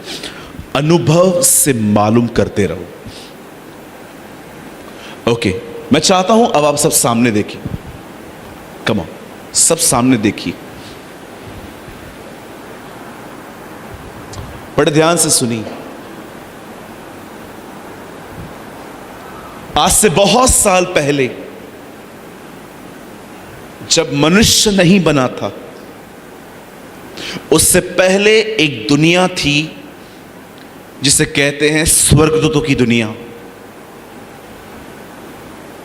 Speaker 1: अनुभव से मालूम करते रहो। ओके, मैं चाहता हूं अब आप सब सामने देखिए। कम ऑन, सब सामने देखिए, बड़े ध्यान से सुनिए। आज से बहुत साल पहले जब मनुष्य नहीं बना था, उससे पहले एक दुनिया थी जिसे कहते हैं स्वर्गदूतों की दुनिया।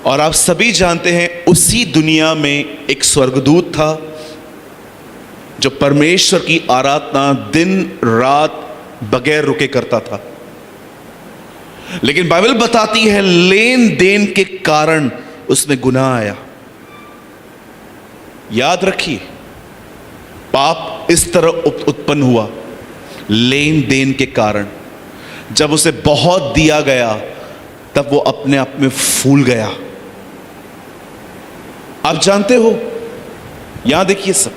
Speaker 1: और आप सभी जानते हैं उसी दुनिया में एक स्वर्गदूत था जो परमेश्वर की आराधना दिन रात बगैर रुके करता था। लेकिन बाइबल बताती है लेन देन के कारण उसमें गुनाह आया। याद रखिए, पाप इस तरह उत्पन्न हुआ लेन देन के कारण। जब उसे बहुत दिया गया तब वो अपने आप में फूल गया। आप जानते हो, यहां देखिए सब,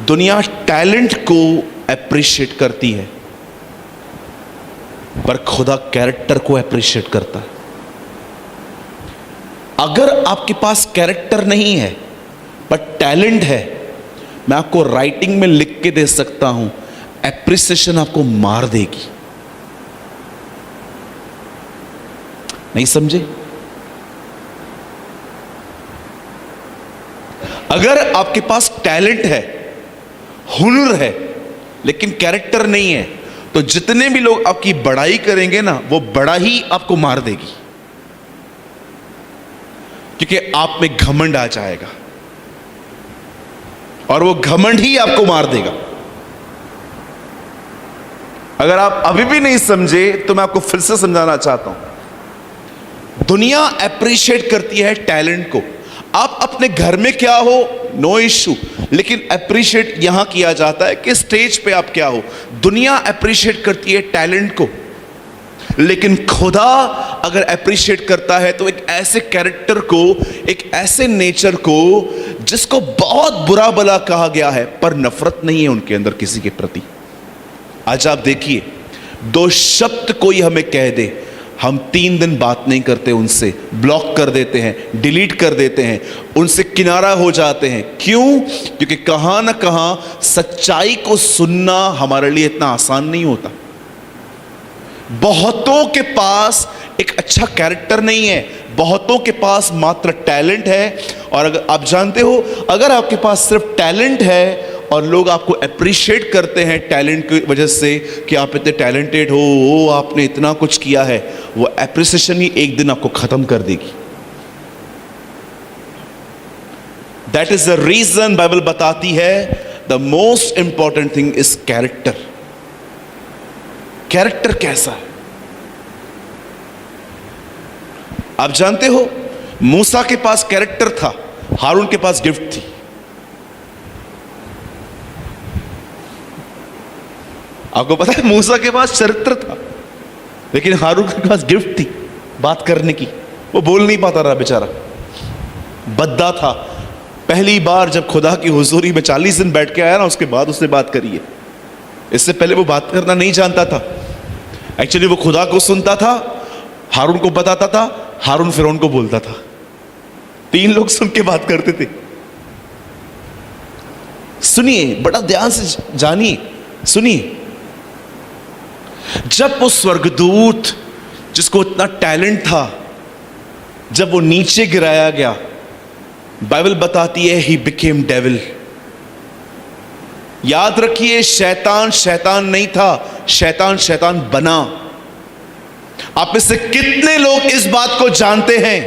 Speaker 1: दुनिया टैलेंट को एप्रिशिएट करती है पर खुदा कैरेक्टर को एप्रिशिएट करता है। अगर आपके पास कैरेक्टर नहीं है पर टैलेंट है, मैं आपको राइटिंग में लिख के दे सकता हूं, एप्रिसिएशन आपको मार देगी। नहीं समझे? अगर आपके पास टैलेंट है, हुनर है, लेकिन कैरेक्टर नहीं है, तो जितने भी लोग आपकी बड़ाई करेंगे ना, वो बड़ा ही आपको मार देगी, क्योंकि आप में घमंड आ जाएगा और वो घमंड ही आपको मार देगा। अगर आप अभी भी नहीं समझे तो मैं आपको फिर से समझाना चाहता हूं। दुनिया अप्रिशिएट करती है टैलेंट को। आप अपने घर में क्या हो, नो इश्यू, लेकिन अप्रिशिएट यहां किया जाता है कि स्टेज पे आप क्या हो। दुनिया अप्रिशिएट करती है टैलेंट को, लेकिन खुदा अगर अप्रिशिएट करता है तो एक ऐसे कैरेक्टर को, एक ऐसे नेचर को जिसको बहुत बुरा भला कहा गया है पर नफरत नहीं है उनके अंदर किसी के प्रति। आज आप देखिए, 2 शब्द कोई हमें कह दे, हम 3 दिन बात नहीं करते उनसे, ब्लॉक कर देते हैं, डिलीट कर देते हैं, उनसे किनारा हो जाते हैं। क्यों? क्योंकि कहां ना कहां सच्चाई को सुनना हमारे लिए इतना आसान नहीं होता। बहुतों के पास एक अच्छा कैरेक्टर नहीं है। बहुतों के पास मात्र टैलेंट है, और अगर आप जानते हो, अगर आपके पास सिर्फ टैलेंट है और लोग आपको अप्रिशिएट करते हैं टैलेंट की वजह से कि आप इतने टैलेंटेड हो, आपने इतना कुछ किया है, वो अप्रिसिएशन ही एक दिन आपको खत्म कर देगी। That is the reason Bible बताती है the most important thing is character. Character कैसा है? आप जानते हो, मूसा के पास कैरेक्टर था, हारून के पास गिफ्ट थी। आपको पता है, मूसा के पास चरित्र था, लेकिन हारून के पास गिफ्ट थी बात करने की। वो बोल नहीं पाता रहा बेचारा, बद्दा था। पहली बार जब खुदा की हुजूरी में 40 दिन बैठ के आया ना, उसके बाद उसने बात करी है। इससे पहले वो बात करना नहीं जानता था। एक्चुअली वो खुदा को सुनता था, हारून को बताता था, हारून फिरौन को बोलता था। 3 लोग सुन के बात करते थे। सुनिए, बड़ा ध्यान से जानिए, सुनिए। जब वो स्वर्गदूत जिसको इतना टैलेंट था, जब वो नीचे गिराया गया, बाइबल बताती है ही बिकेम डेविल। याद रखिए, शैतान शैतान नहीं था, शैतान शैतान बना। आप में से कितने लोग इस बात को जानते हैं,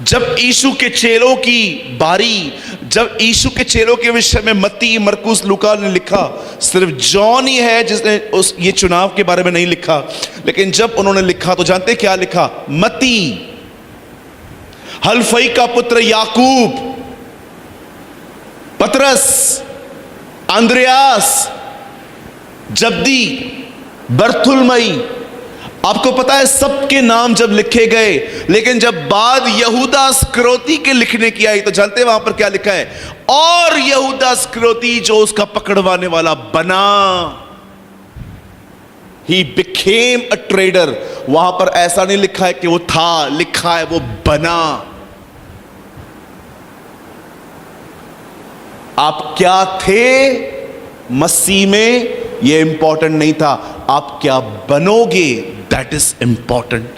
Speaker 1: जब यीशु के चेलों की बारी, जब यीशु के चेलों के विषय में मत्ती, मरकुस, लूका ने लिखा, सिर्फ जॉन ही है जिसने ये चुनाव के बारे में नहीं लिखा, लेकिन जब उन्होंने लिखा तो जानते क्या लिखा? मत्ती, हल्फई का पुत्र याकूब, पतरस, अंद्रयास, जब्दी, बरथुलमई। आपको पता है सबके नाम जब लिखे गए, लेकिन जब बात यहूदा इस्करियोती के लिखने की आई तो जानते हैं वहां पर क्या लिखा है? और यहूदा इस्करियोती जो उसका पकड़वाने वाला बना, ही बिकेम अ ट्रेडर। वहां पर ऐसा नहीं लिखा है कि वो था, लिखा है वो बना। आप क्या थे मसीह में, ये इंपॉर्टेंट नहीं था, आप क्या बनोगे, दैट इज इंपॉर्टेंट।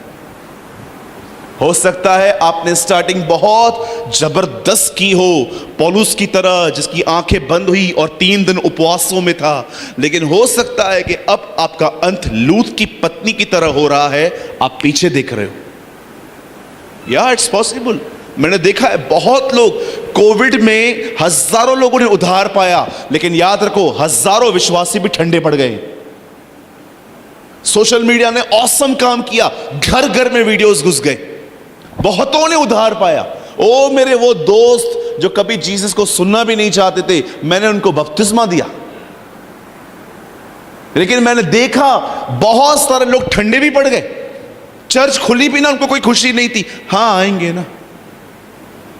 Speaker 1: हो सकता है आपने स्टार्टिंग बहुत जबरदस्त की हो, पौलुस की तरह जिसकी आंखें बंद हुई और 3 दिन उपवासों में था, लेकिन हो सकता है कि अब आपका अंत लूत की पत्नी की तरह हो रहा है, आप पीछे देख रहे हो। या इट्स पॉसिबल। मैंने देखा है बहुत लोग, कोविड में हजारों लोगों ने उद्धार पाया, लेकिन याद रखो हजारों विश्वासी भी ठंडे पड़ गए। सोशल मीडिया ने ऑसम काम किया, घर घर में वीडियोस घुस गए, बहुतों ने उद्धार पाया। ओ मेरे वो दोस्त जो कभी जीसस को सुनना भी नहीं चाहते थे, मैंने उनको बपतिस्मा दिया, लेकिन मैंने देखा बहुत सारे लोग ठंडे भी पड़ गए। चर्च खुली भी ना, उनको कोई खुशी नहीं थी। हाँ आएंगे ना।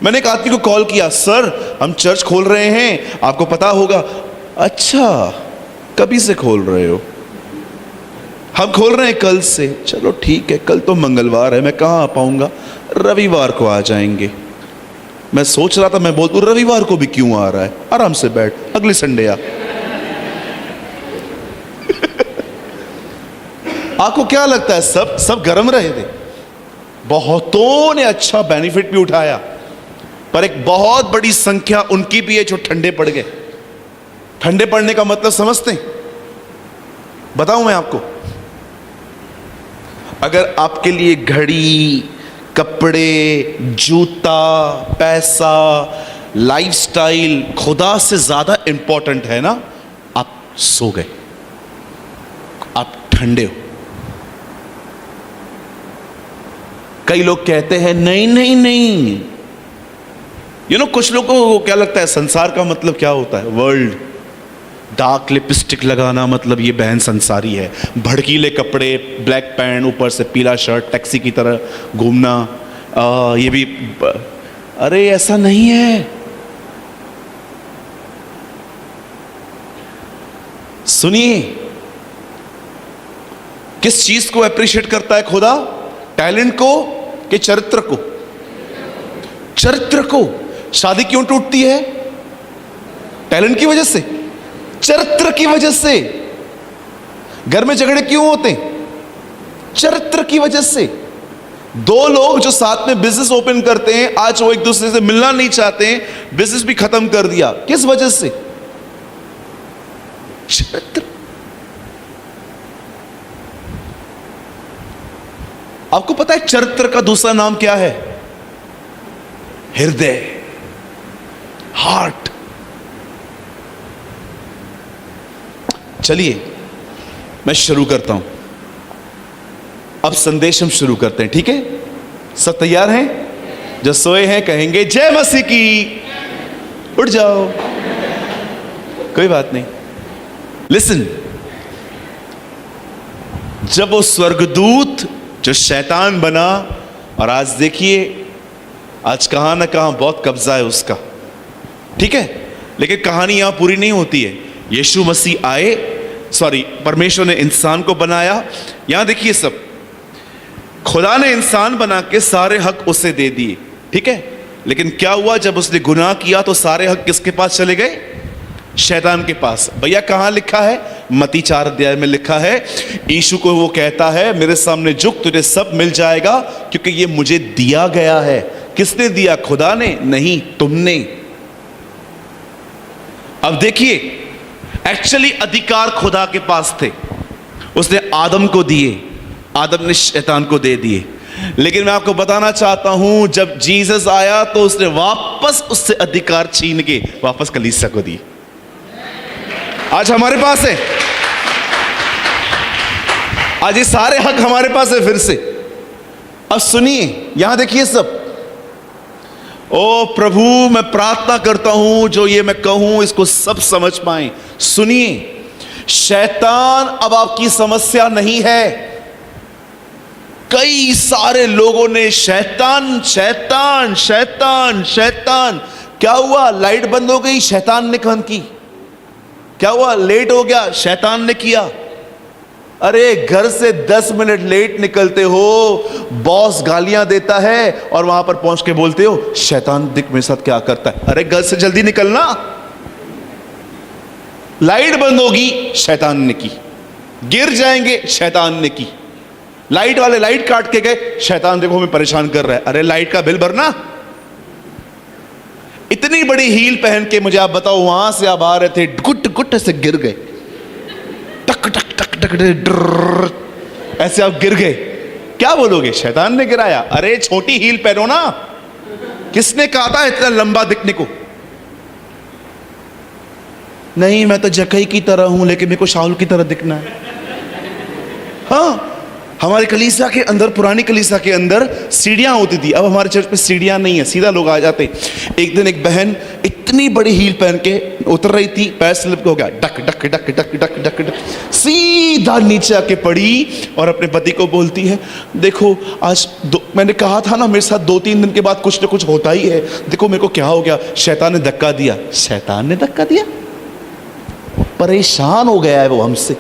Speaker 1: मैंने एक आदमी को कॉल किया, सर हम चर्च खोल रहे हैं, आपको पता होगा। अच्छा कभी से खोल रहे हो? हम खोल रहे हैं कल से। चलो ठीक है, कल तो मंगलवार है, मैं कहाँ आ पाऊंगा, रविवार को आ जाएंगे। मैं सोच रहा था मैं बोल दूं रविवार को भी क्यों आ रहा है, आराम से बैठ, अगले संडे आ। आपको क्या लगता है सब गर्म रहे थे? बहुतों ने अच्छा बेनिफिट भी उठाया, पर एक बहुत बड़ी संख्या उनकी भी है जो ठंडे पड़ गए। ठंडे पड़ने का मतलब समझते हैं? बताऊं मैं आपको, अगर आपके लिए घड़ी, कपड़े, जूता, पैसा, लाइफस्टाइल खुदा से ज्यादा इंपॉर्टेंट है ना, आप सो गए, आप ठंडे हो। कई लोग कहते हैं नहीं नहीं नहीं, कुछ लोगों को क्या लगता है संसार का मतलब क्या होता है? वर्ल्ड। डार्क लिपस्टिक लगाना मतलब ये बहन संसारी है, भड़कीले कपड़े, ब्लैक पैंट, ऊपर से पीला शर्ट, टैक्सी की तरह घूमना, ये भी। अरे ऐसा नहीं है। सुनिए, किस चीज को अप्रिशिएट करता है खुदा? टैलेंट को कि चरित्र को? चरित्र को। शादी क्यों टूटती है? टैलेंट की वजह से, चरित्र की वजह से। घर में झगड़े क्यों होते? चरित्र की वजह से। दो लोग जो साथ में बिजनेस ओपन करते हैं, आज वो एक दूसरे से मिलना नहीं चाहते हैं, बिजनेस भी खत्म कर दिया। किस वजह से? चरित्र। आपको पता है चरित्र का दूसरा नाम क्या है? हृदय, हार्ट। चलिए मैं शुरू करता हूं। अब संदेश हम शुरू करते हैं, ठीक है? सब तैयार हैं? जो सोए हैं कहेंगे जय मसीह की। उठ जाओ, कोई बात नहीं। लिसन, जब वो स्वर्गदूत जो शैतान बना, और आज देखिए आज कहां ना कहां बहुत कब्जा है उसका, ठीक है? लेकिन कहानी यहां पूरी नहीं होती है। यीशु मसीह आए, परमेश्वर ने इंसान को बनाया। यहां देखिए सब, खुदा ने इंसान बना के सारे हक उसे दे दिए, ठीक है? लेकिन क्या हुआ? जब उसने गुनाह किया तो सारे हक किसके पास चले गए? शैतान के पास। भैया कहां लिखा है? मत्ती 4 अध्याय में लिखा है। यीशु को वो कहता है मेरे सामने झुक, तुझे सब मिल जाएगा क्योंकि ये मुझे दिया गया है। किसने दिया? खुदा ने? नहीं, तुमने। अब देखिए, एक्चुअली अधिकार खुदा के पास थे, उसने आदम को दिए, आदम ने शैतान को दे दिए। लेकिन मैं आपको बताना चाहता हूं, जब जीसस आया तो उसने वापस उससे अधिकार छीन के वापस कलीसिया को दिए। आज हमारे पास है, आज ये सारे हक हमारे पास है फिर से। अब सुनिए, यहां देखिए सब। ओ प्रभु, मैं प्रार्थना करता हूं जो ये मैं कहूं इसको सब समझ पाए। सुनिए, शैतान अब आपकी समस्या नहीं है। कई सारे लोगों ने शैतान शैतान शैतान शैतान। क्या हुआ? लाइट बंद हो गई, शैतान ने बंद की। क्या हुआ? लेट हो गया, शैतान ने किया। अरे घर से 10 मिनट लेट निकलते हो, बॉस गालियां देता है और वहां पर पहुंच के बोलते हो शैतान देख मेरे साथ क्या करता है। अरे घर से जल्दी निकलना। लाइट बंद होगी, शैतान ने की। गिर जाएंगे, शैतान ने की। लाइट वाले लाइट काट के गए, शैतान देखो हमें परेशान कर रहा है। अरे लाइट का बिल भरना। इतनी बड़ी हील पहन के मुझे आप बताओ, वहां से आप आ रहे थे, गुट गुट से गिर गए, टक टक टक टक ड्रर, ऐसे आप गिर गए। क्या बोलोगे? शैतान ने गिराया। अरे छोटी हील पहनो ना। किसने कहा था इतना लंबा दिखने को? नहीं, मैं तो जकई की तरह हूं लेकिन मेरे को शाहुल की तरह दिखना है। हाँ, हमारे कलीसिया के अंदर, पुरानी कलीसिया के अंदर सीढ़ियां होती थी। अब हमारे चर्च पे सीढ़ियां नहीं है, सीधा लोग आ जाते। एक दिन एक बहन इतनी बड़ी हील पहन के उतर रही थी, पैर स्लिप हो गया, duck duck duck duck duck duck duck, सीधा नीचे आके पड़ी और अपने पति को बोलती है देखो आज मैंने कहा था ना मेरे साथ 2-3 दिन के बाद कुछ ना कुछ होता ही है, देखो मेरे को क्या हो गया, शैतान ने धक्का दिया। शैतान ने धक्का दिया? परेशान हो गया है वो हमसे।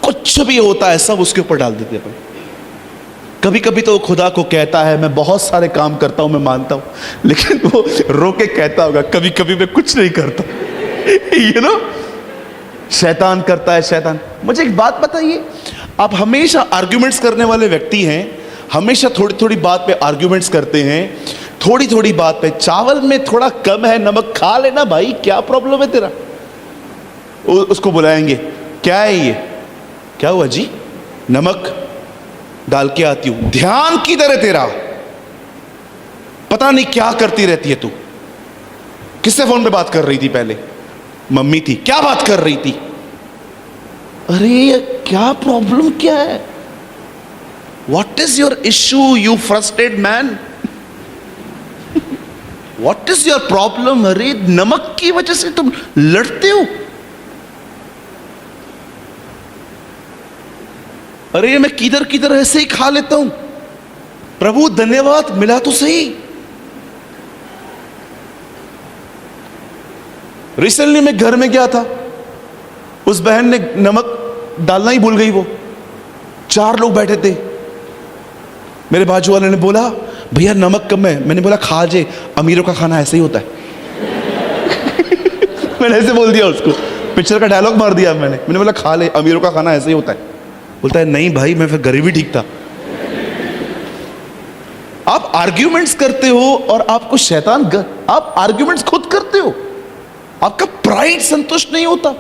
Speaker 1: कुछ भी होता है सब उसके ऊपर डाल देते हैं। कभी कभी तो वो खुदा को कहता है मैं बहुत सारे काम करता हूं, मैं मानता हूं, लेकिन वो रो के कहता होगा कभी कभी मैं कुछ नहीं करता। यू नो, शैतान करता है शैतान। मुझे एक बात बताइए, आप हमेशा आर्ग्यूमेंट्स करने वाले व्यक्ति हैं, हमेशा थोड़ी थोड़ी बात पे आर्ग्यूमेंट्स करते हैं, थोड़ी थोड़ी बात पे। चावल में थोड़ा कम है नमक, खा लेना भाई, क्या प्रॉब्लम है तेरा? उसको बुलाएंगे, क्या है ये? क्या हुआ जी? नमक डाल के आती हूं। ध्यान किधर है तेरा? पता नहीं क्या करती रहती है तू। किससे फोन पे बात कर रही थी पहले? मम्मी थी। क्या बात कर रही थी? अरे क्या प्रॉब्लम क्या है? What is your issue U frustrated man? What is your problem? अरे नमक की वजह से तुम लड़ते हो? अरे मैं किधर किधर ऐसे ही खा लेता हूं। प्रभु धन्यवाद, मिला तो सही। रिसेंटली मैं घर में गया था, उस बहन ने नमक डालना ही भूल गई। वो 4 लोग बैठे थे। मेरे बाजू वाले ने बोला भैया नमक कम है। मैंने बोला खा जे, अमीरों का खाना ऐसे ही होता है। मैंने ऐसे बोल दिया उसको, पिक्चर का डायलॉग मार दिया मैंने बोला खा ले, अमीरों का खाना ऐसे ही होता है। बोलता है नहीं भाई, मैं फिर गरीब ही ठीक था। आप आर्ग्यूमेंट्स करते हो और आपको शैतान आप आर्ग्यूमेंट्स खुद करते हो, आपका प्राइड संतुष्ट नहीं होता।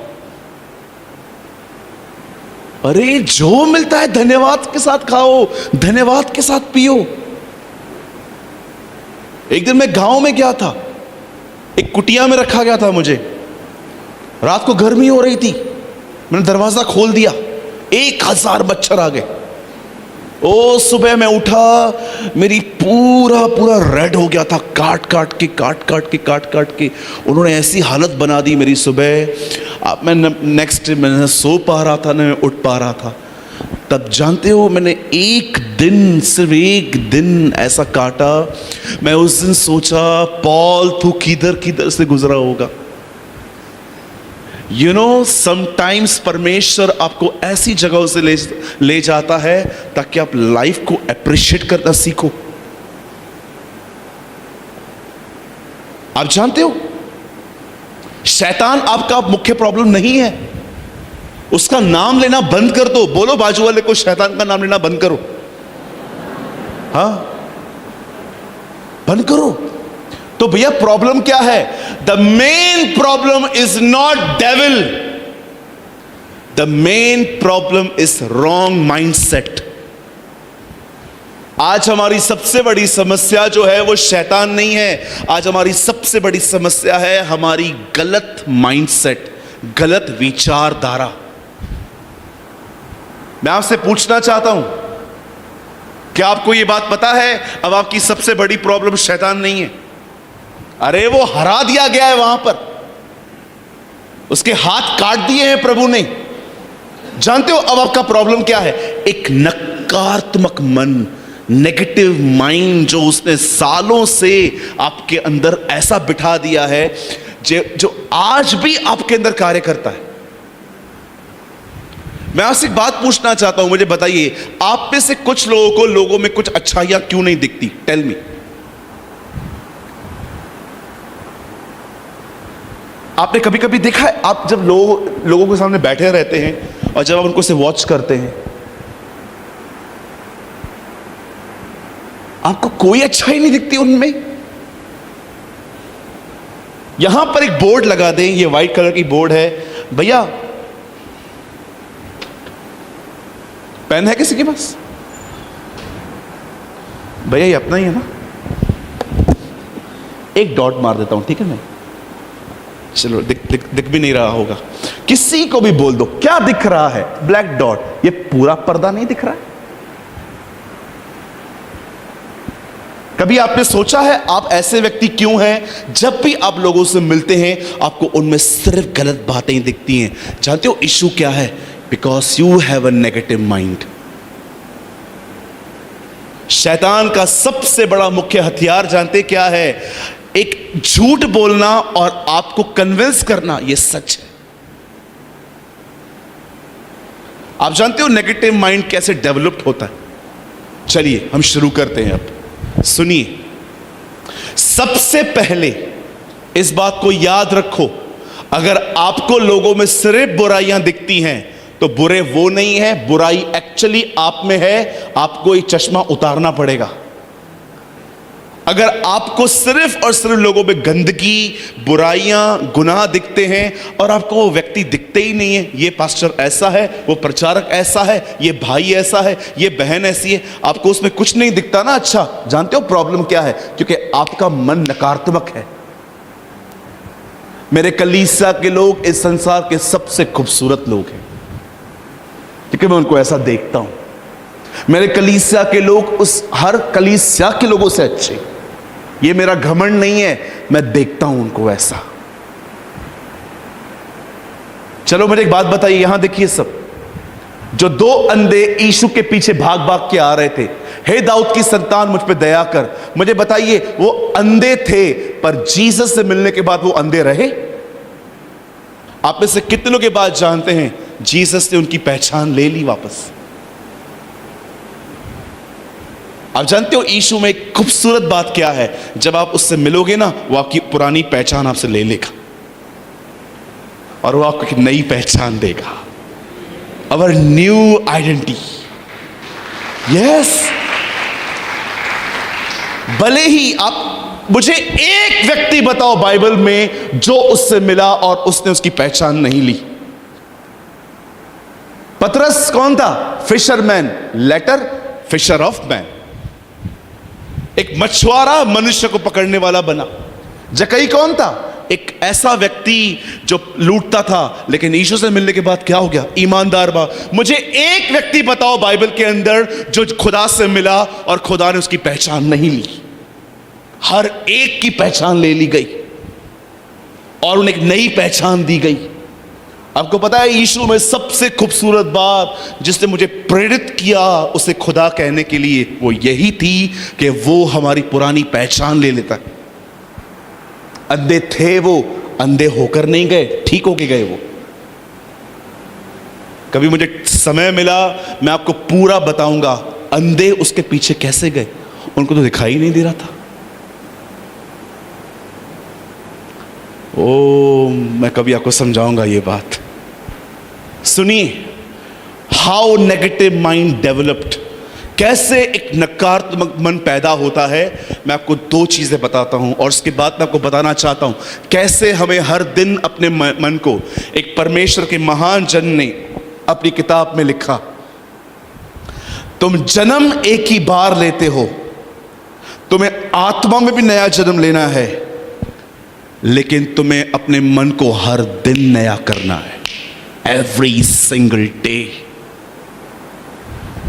Speaker 1: अरे जो मिलता है धन्यवाद के साथ खाओ, धन्यवाद के साथ पियो। एक दिन मैं गांव में गया था, एक कुटिया में रखा गया था मुझे। रात को गर्मी हो रही थी, मैंने दरवाजा खोल दिया, 1000 मच्छर आ गए। ओ सुबह मैं उठा, मेरी पूरा रेड हो गया था, काट काट के उन्होंने ऐसी हालत बना दी मेरी। सुबह अब मैं नेक्स्ट मैं सो पा रहा था, न मैं उठ पा रहा था। तब जानते हो मैंने एक दिन, सिर्फ एक दिन ऐसा काटा। मैं उस दिन सोचा पॉल तू किधर से गुजरा होगा। यू नो, समटाइम्स परमेश्वर आपको ऐसी जगहों से ले जाता है ताकि आप लाइफ को अप्रिशिएट करना सीखो। आप जानते हो शैतान आपका मुख्य प्रॉब्लम नहीं है। उसका नाम लेना बंद कर दो। बोलो बाजू वाले को, शैतान का नाम लेना बंद करो। हाँ, बंद करो। तो भैया प्रॉब्लम क्या है? The main problem is not devil, the main problem is wrong mindset. आज हमारी सबसे बड़ी समस्या जो है वो शैतान नहीं है, आज हमारी सबसे बड़ी समस्या है हमारी गलत माइंडसेट, गलत विचारधारा। मैं आपसे पूछना चाहता हूं, क्या आपको यह बात पता है अब आपकी सबसे बड़ी प्रॉब्लम शैतान नहीं है? अरे वो हरा दिया गया है वहां पर, उसके हाथ काट दिए हैं प्रभु ने। जानते हो अब आपका प्रॉब्लम क्या है? एक नकारात्मक मन, नेगेटिव माइंड जो उसने सालों से आपके अंदर ऐसा बिठा दिया है जो आज भी आपके अंदर कार्य करता है। मैं आपसे एक बात पूछना चाहता हूं, मुझे बताइए आप में से कुछ लोगों को लोगों में कुछ अच्छाइयां क्यों नहीं दिखती? Tell me. आपने कभी कभी देखा है, आप जब लोगों के सामने बैठे रहते हैं और जब आप उनको से वॉच करते हैं, आपको कोई अच्छाई नहीं दिखती उनमें। यहां पर एक बोर्ड लगा दें, ये व्हाइट कलर की बोर्ड है। भैया पेन है किसी के पास? भैया ये अपना ही है ना? एक डॉट मार देता हूं, ठीक है? मैं चलो दिख भी नहीं रहा होगा, किसी को भी बोल दो क्या दिख रहा है? Black dot. ये पूरा पर्दा नहीं दिख रहा है? कभी आपने सोचा है आप ऐसे व्यक्ति क्यों हैं? जब भी आप लोगों से मिलते हैं आपको उनमें सिर्फ गलत बातें दिखती हैं। जानते हो इशू क्या है? Because you have a negative mind. शैतान का सबसे बड़ा मुख्य हथियार जानते क्या है? एक झूठ बोलना और आपको कन्विंस करना ये सच है। आप जानते हो नेगेटिव माइंड कैसे डेवलप होता है? चलिए हम शुरू करते हैं। अब सुनिए, सबसे पहले इस बात को याद रखो, अगर आपको लोगों में सिर्फ बुराइयां दिखती हैं तो बुरे वो नहीं है, बुराई एक्चुअली आप में है। आपको ये चश्मा उतारना पड़ेगा। अगर आपको सिर्फ और सिर्फ लोगों में गंदगी, बुराइयां, गुनाह दिखते हैं और आपको वो व्यक्ति दिखते ही नहीं है, ये पास्टर ऐसा है, वो प्रचारक ऐसा है, ये भाई ऐसा है, ये बहन ऐसी है, आपको उसमें कुछ नहीं दिखता ना अच्छा, जानते हो प्रॉब्लम क्या है? क्योंकि आपका मन नकारात्मक है। मेरे कलीसिया के लोग इस संसार के सबसे खूबसूरत लोग हैं क्योंकि मैं उनको ऐसा देखता हूं। मेरे कलीसिया के लोग उस हर कलीसिया के लोगों से अच्छे। ये मेरा घमंड नहीं है, मैं देखता हूं उनको ऐसा। चलो मुझे एक बात बताइए, यहां देखिए सब जो 2 अंधे यीशु के पीछे भाग भाग के आ रहे थे, हे दाऊद की संतान मुझ पे दया कर। मुझे बताइए वो अंधे थे पर जीसस से मिलने के बाद वो अंधे रहे? आप में से कितने लोग ये बात जानते हैं जीसस ने उनकी पहचान ले ली वापस? आप जानते हो यीशु में एक खूबसूरत बात क्या है? जब आप उससे मिलोगे ना, वो आपकी पुरानी पहचान आपसे ले लेगा और वो आपको एक नई पहचान देगा। our new identity. Yes. भले ही आप मुझे एक व्यक्ति बताओ बाइबल में जो उससे मिला और उसने उसकी पहचान नहीं ली। पतरस कौन था? Fisherman, later fisher of man, एक मछुआरा मनुष्य को पकड़ने वाला बना। जक्कई कौन था? एक ऐसा व्यक्ति जो लूटता था, लेकिन यीशु से मिलने के बाद क्या हो गया? ईमानदार बा। मुझे एक व्यक्ति बताओ बाइबल के अंदर जो खुदा से मिला और खुदा ने उसकी पहचान नहीं ली। हर एक की पहचान ले ली गई और उन्हें एक नई पहचान दी गई। आपको पता है यीशु में सबसे खूबसूरत बात जिसने मुझे प्रेरित किया उसे खुदा कहने के लिए, वो यही थी कि वो हमारी पुरानी पहचान ले लेता है। अंधे थे वो, अंधे होकर नहीं गए, ठीक होके गए वो। कभी मुझे समय मिला मैं आपको पूरा बताऊंगा अंधे उसके पीछे कैसे गए। उनको तो दिखाई नहीं दे रहा था। ओ, मैं कभी आपको समझाऊंगा ये बात। सुनिए, हाउ नेगेटिव माइंड डेवलप्ड, कैसे एक नकारात्मक मन पैदा होता है। मैं आपको दो चीजें बताता हूं और उसके बाद मैं आपको बताना चाहता हूं कैसे हमें हर दिन अपने मन को, एक परमेश्वर के महान जन ने अपनी किताब में लिखा, तुम जन्म एक ही बार लेते हो, तुम्हें आत्मा में भी नया जन्म लेना है, लेकिन तुम्हें अपने मन को हर दिन नया करना है, एवरी सिंगल डे।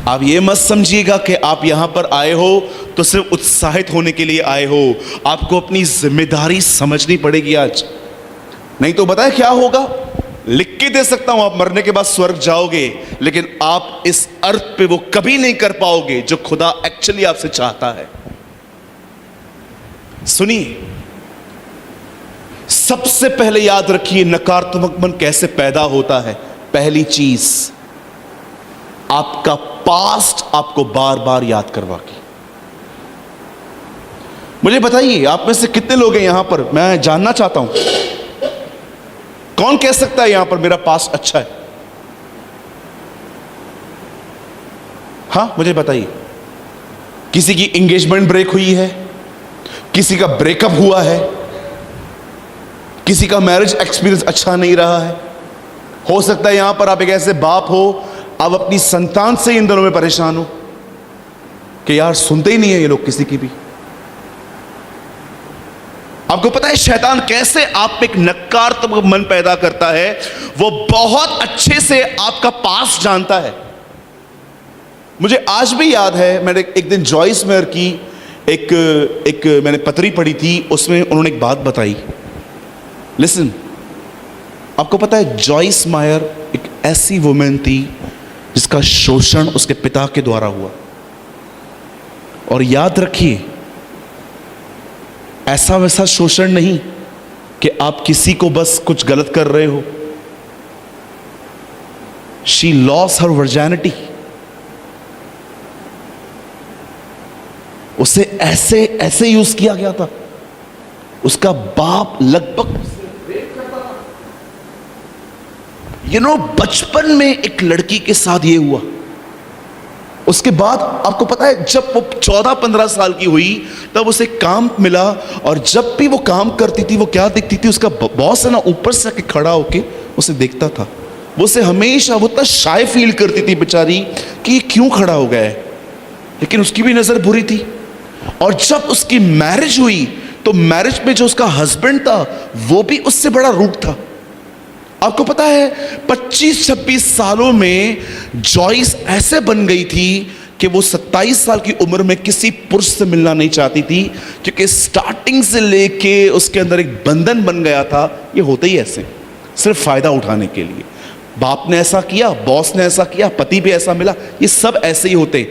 Speaker 1: आप ये मत समझिएगा कि आप यहां पर आए हो तो सिर्फ उत्साहित होने के लिए आए हो। आपको अपनी जिम्मेदारी समझनी पड़ेगी आज, नहीं तो बताए क्या होगा। लिख के दे सकता हूं, आप मरने के बाद स्वर्ग जाओगे, लेकिन आप इस अर्थ पे वो कभी नहीं कर पाओगे जो खुदा एक्चुअली आपसे चाहता है। सुनिए, सबसे पहले याद रखिए नकारात्मक मन कैसे पैदा होता है। पहली चीज, आपका पास्ट आपको बार बार याद करवा के। मुझे बताइए आप में से कितने लोग हैं यहां पर, मैं जानना चाहता हूं, कौन कह सकता है यहां पर मेरा पास्ट अच्छा है? हाँ, मुझे बताइए। किसी की एंगेजमेंट ब्रेक हुई है, किसी का ब्रेकअप हुआ है, किसी का मैरिज एक्सपीरियंस अच्छा नहीं रहा है। हो सकता है यहां पर आप एक ऐसे बाप हो, आप अपनी संतान से इन दिनों में परेशान हो कि यार सुनते ही नहीं है ये लोग किसी की भी। आपको पता है शैतान कैसे आप में एक नकारात्मक मन पैदा करता है? वो बहुत अच्छे से आपका पास्ट जानता है। मुझे आज भी याद है, मैंने एक दिन जॉइस मेयर की एक मैंने पत्री पढ़ी थी, उसमें उन्होंने एक बात बताई। लिसन, आपको पता है जॉइस मायर एक ऐसी वुमेन थी जिसका शोषण उसके पिता के द्वारा हुआ। और याद रखिए, ऐसा वैसा शोषण नहीं कि आप किसी को बस कुछ गलत कर रहे हो। She loss her virginity. उसे ऐसे ऐसे यूज किया गया था। उसका बाप लगभग बचपन में एक लड़की के साथ ये हुआ। उसके बाद आपको पता है जब वो 14-15 साल की हुई तब उसे काम मिला, और जब भी वो काम करती थी वो क्या दिखती थी, उसका बॉस है ना ऊपर से आके खड़ा होके उसे देखता था। वो उसे हमेशा, वो इतना शाय फील करती थी बेचारी कि ये क्यों खड़ा हो गया है, लेकिन उसकी भी नजर बुरी थी। और जब उसकी मैरिज हुई तो मैरिज में जो उसका हस्बैंड था वो भी उससे बड़ा रूड था। आपको पता है 25-26 सालों में जॉइस ऐसे बन गई थी कि वो 27 साल की उम्र में किसी पुरुष से मिलना नहीं चाहती थी, क्योंकि स्टार्टिंग से लेके उसके अंदर एक बंधन बन गया था। ये होते ही ऐसे, सिर्फ फायदा उठाने के लिए। बाप ने ऐसा किया, बॉस ने ऐसा किया, पति भी ऐसा मिला, ये सब ऐसे ही होते।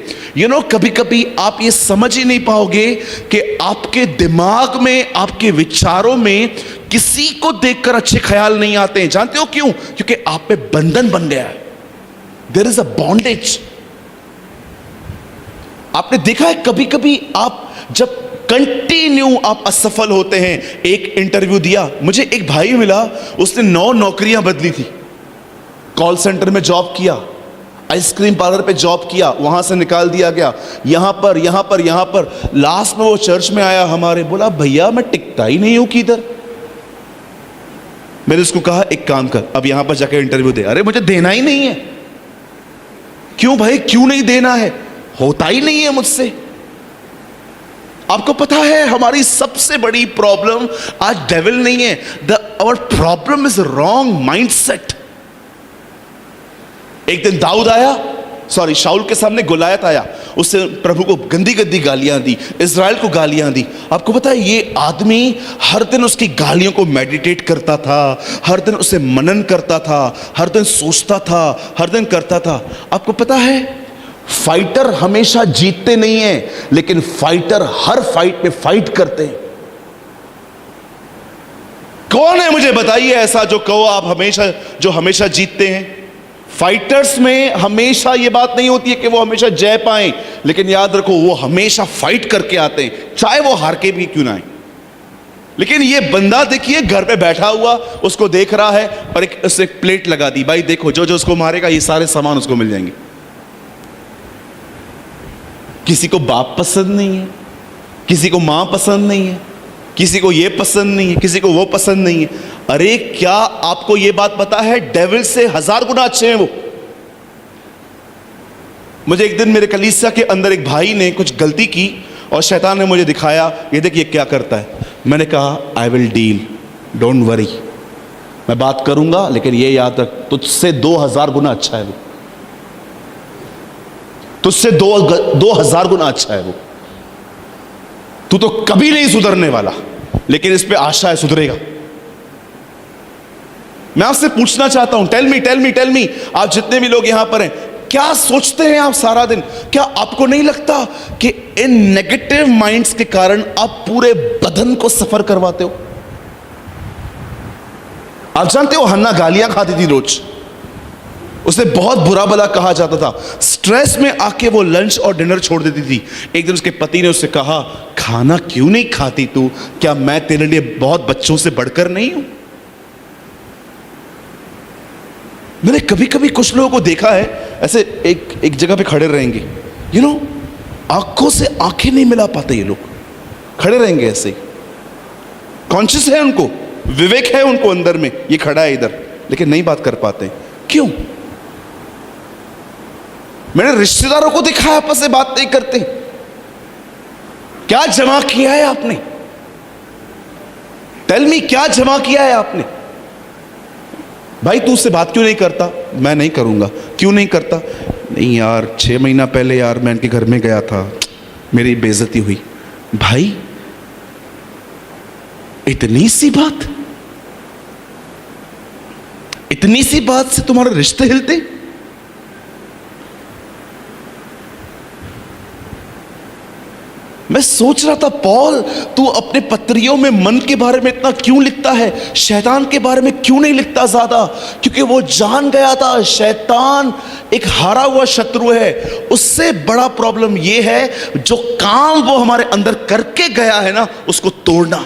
Speaker 1: कभी कभी आप ये समझ ही नहीं पाओगे कि आपके दिमाग में, आपके विचारों में किसी को देखकर अच्छे ख्याल नहीं आते हैं। जानते हो क्यों? क्योंकि आप पे बंधन बन गया है। There is a bondage. आपने देखा है कभी कभी आप जब कंटिन्यू आप असफल होते हैं। एक इंटरव्यू दिया, मुझे एक भाई मिला, उसने 9 नौकरियां बदली थी, कॉल सेंटर में जॉब किया, आइसक्रीम पार्लर पे जॉब किया, वहां से निकाल दिया गया, यहां पर यहां पर यहां पर, लास्ट में वो चर्च में आया हमारे, बोला भैया मैं टिकता ही नहीं हूं किधर। मैंने उसको कहा एक काम कर, अब यहां पर जाकर इंटरव्यू दे। अरे मुझे देना ही नहीं है। क्यों भाई, क्यों नहीं देना है? होता ही नहीं है मुझसे। आपको पता है हमारी सबसे बड़ी प्रॉब्लम आज डेविल नहीं है, our problem is wrong mindset. एक दिन दाऊद आया, शाऊल के सामने गोलायत आया, उससे प्रभु को गंदी गंदी गालियां दी, इज़राइल को गालियां दी। आपको पता है ये आदमी हर दिन उसकी गालियों को मेडिटेट करता था, हर दिन उसे मनन करता था, हर दिन सोचता था, हर दिन करता था। आपको पता है फाइटर हमेशा जीतते नहीं हैं, लेकिन फाइटर हर फाइट में फाइट करते हैं। कौन है मुझे बताइए ऐसा जो कहो आप हमेशा जीतते हैं? फाइटर्स में हमेशा यह बात नहीं होती है कि वो हमेशा जय पाएं, लेकिन याद रखो वो हमेशा फाइट करके आते हैं, चाहे वो हार के भी क्यों ना आए। लेकिन ये बंदा देखिए घर पे बैठा हुआ उसको देख रहा है, पर उसने एक प्लेट लगा दी, भाई देखो जो जो उसको मारेगा ये सारे सामान उसको मिल जाएंगे। किसी को बाप पसंद नहीं है, किसी को मां पसंद नहीं है, किसी को ये पसंद नहीं है, किसी को वो पसंद नहीं है। अरे क्या आपको ये बात पता है डेविल से 1000 गुना अच्छे हैं वो। मुझे एक दिन मेरे कलीसिया के अंदर एक भाई ने कुछ गलती की और शैतान ने मुझे दिखाया, ये देखिए क्या करता है। मैंने कहा I will deal, don't worry, मैं बात करूंगा, लेकिन ये याद रख तुझसे 2000 गुना अच्छा है वो, तुझसे 2000 गुना अच्छा है वो। तू तो कभी नहीं सुधरने वाला, लेकिन इस पे आशा है सुधरेगा। मैं आपसे पूछना चाहता हूं, टेल मी, आप जितने भी लोग यहां पर हैं, क्या सोचते हैं आप सारा दिन? क्या आपको नहीं लगता कि इन नेगेटिव माइंड्स के कारण आप पूरे बदन को सफर करवाते हो? आप जानते हो हन्ना गालियां खाती थी रोज, उसे बहुत बुरा भला कहा जाता था। स्ट्रेस में आके वो लंच और डिनर छोड़ देती थी। एक दिन उसके पति ने उससे कहा, खाना क्यों नहीं खाती तू? क्या मैं तेरे लिए बहुत बच्चों से बढ़कर नहीं हूं? मैंने कभी कभी कुछ लोगों को देखा है ऐसे एक जगह पे खड़े रहेंगे, आंखों से आंखें नहीं मिला पाते ये लोग, खड़े रहेंगे ऐसे। कॉन्शियस है उनको, विवेक है उनको अंदर में, ये खड़ा है इधर, लेकिन नहीं बात कर पाते। क्यों? मैंने रिश्तेदारों को देखा है आपस में बात नहीं करते। क्या जमा किया है आपने? टेल मी, क्या जमा किया है आपने? भाई तू उससे बात क्यों नहीं करता? मैं नहीं करूंगा। क्यों नहीं करता? नहीं यार 6 महीना पहले यार मैं इनके घर में गया था, मेरी बेइज्जती हुई। भाई इतनी सी बात से तुम्हारे रिश्ते हिलते? मैं सोच रहा था पॉल, तू अपने पत्रियों में मन के बारे में इतना क्यों लिखता है, शैतान के बारे में क्यों नहीं लिखता ज्यादा? क्योंकि वो जान गया था शैतान एक हारा हुआ शत्रु है। उससे बड़ा प्रॉब्लम ये है जो काम वो हमारे अंदर करके गया है ना, उसको तोड़ना।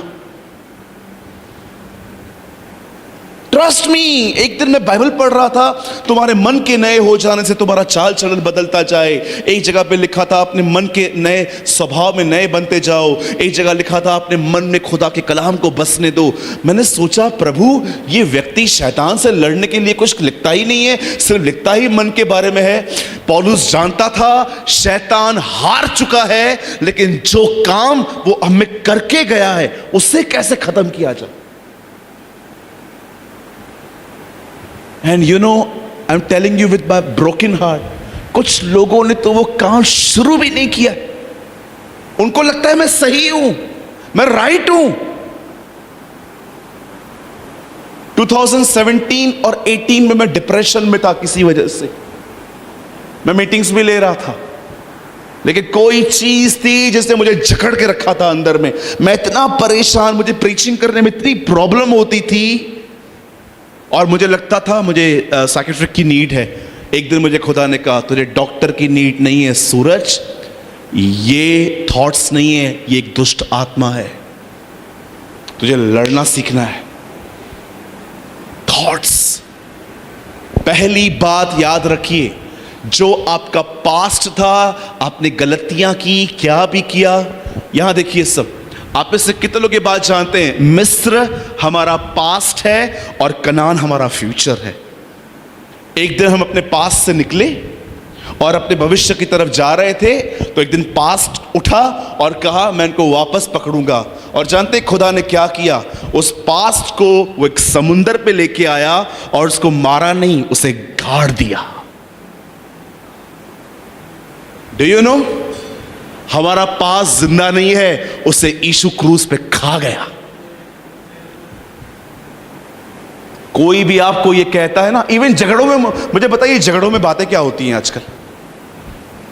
Speaker 1: ट्रस्ट मी, एक दिन मैं बाइबल पढ़ रहा था, तुम्हारे मन के नए हो जाने से तुम्हारा चाल चलन बदलता जाए। एक जगह पे लिखा था अपने मन के नए स्वभाव में नए बनते जाओ। एक जगह लिखा था अपने मन में खुदा के कलाम को बसने दो। मैंने सोचा प्रभु, ये व्यक्ति शैतान से लड़ने के लिए कुछ लिखता ही नहीं है, सिर्फ लिखता ही मन के बारे में है। पौलुस जानता था शैतान हार चुका है, लेकिन जो काम वो हमें करके गया है उसे कैसे खत्म किया जाए। And I'm telling you with my broken heart, कुछ लोगों ने तो वो काम शुरू भी नहीं किया। उनको लगता है मैं सही हूं, मैं राइट हूं। 2017 और 18 में मैं डिप्रेशन में था किसी वजह से। मैं मीटिंग्स भी ले रहा था, लेकिन कोई चीज थी जिसने मुझे जकड़ के रखा था अंदर में। मैं इतना परेशान, मुझे प्रीचिंग करने में इतनी प्रॉब्लम होती थी, और मुझे लगता था मुझे साइकियाट्रिक की नीड है। एक दिन मुझे खुदा ने कहा, तुझे डॉक्टर की नीड नहीं है सूरज, ये थॉट्स नहीं है, ये एक दुष्ट आत्मा है, तुझे लड़ना सीखना है। थॉट्स, पहली बात याद रखिए, जो आपका पास्ट था, आपने गलतियां की, क्या भी किया। यहां देखिए सब, आप में से कितने लोग ये बात जानते हैं, मिस्र हमारा पास्ट है और कनान हमारा फ्यूचर है। एक दिन हम अपने पास्ट से निकले और अपने भविष्य की तरफ जा रहे थे, तो एक दिन पास्ट उठा और कहा मैं इनको वापस पकड़ूंगा। और जानते खुदा ने क्या किया, उस पास्ट को वो एक समुंदर पे लेके आया और उसको मारा नहीं, उसे गाड़ दिया। डू यू नो, हमारा पास्ट जिंदा नहीं है, उसे यीशु क्रूस पे खा गया। कोई भी आपको ये कहता है ना, इवन झगड़ों में, मुझे बताइए झगड़ों में बातें क्या होती हैं आजकल?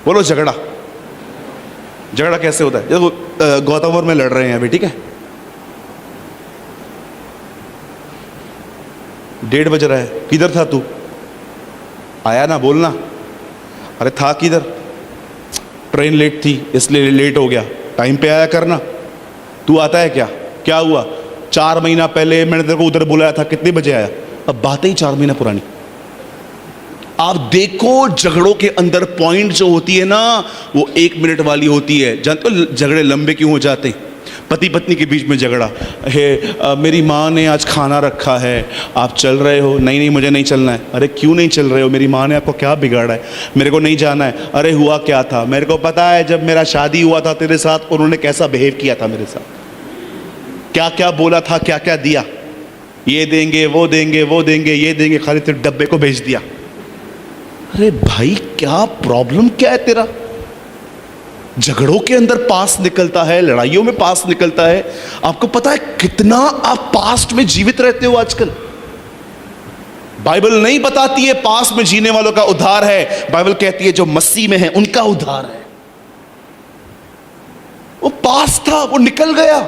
Speaker 1: बोलो झगड़ा, झगड़ा कैसे होता है? देखो गौतम और मैं लड़ रहे हैं अभी, ठीक है, 1:30 बज रहा है, किधर था तू? आया ना, बोलना। अरे था किधर? ट्रेन लेट थी इसलिए लेट हो गया, टाइम पे आया करना। तू आता है क्या? क्या हुआ? 4 महीना पहले मैंने तेरे को उधर बुलाया था, कितने बजे आया? अब बातें ही 4 महीना पुरानी। आप देखो झगड़ों के अंदर पॉइंट जो होती है ना, वो 1 मिनट वाली होती है। जानते हो झगड़े लंबे क्यों हो जाते हैं? पति पत्नी के बीच में झगड़ा है, मेरी माँ ने आज खाना रखा है, आप चल रहे हो? नहीं नहीं मुझे नहीं चलना है। अरे क्यों नहीं चल रहे हो? मेरी माँ ने आपको क्या बिगाड़ा है? मेरे को नहीं जाना है। अरे हुआ क्या था? मेरे को पता है, जब मेरा शादी हुआ था तेरे साथ, उन्होंने कैसा बिहेव किया था मेरे साथ, क्या क्या बोला था, क्या क्या दिया, ये देंगे वो देंगे वो देंगे ये देंगे, खाली तेरे डब्बे को भेज दिया। अरे भाई क्या प्रॉब्लम क्या है तेरा? झगड़ों के अंदर पास निकलता है, लड़ाइयों में पास निकलता है। आपको पता है कितना आप पास्ट में जीवित रहते हो आजकल? बाइबल नहीं बताती है पास्ट में जीने वालों का उद्धार है, बाइबल कहती है जो मसीह में है उनका उद्धार है। वो पास्ट था, वो निकल गया।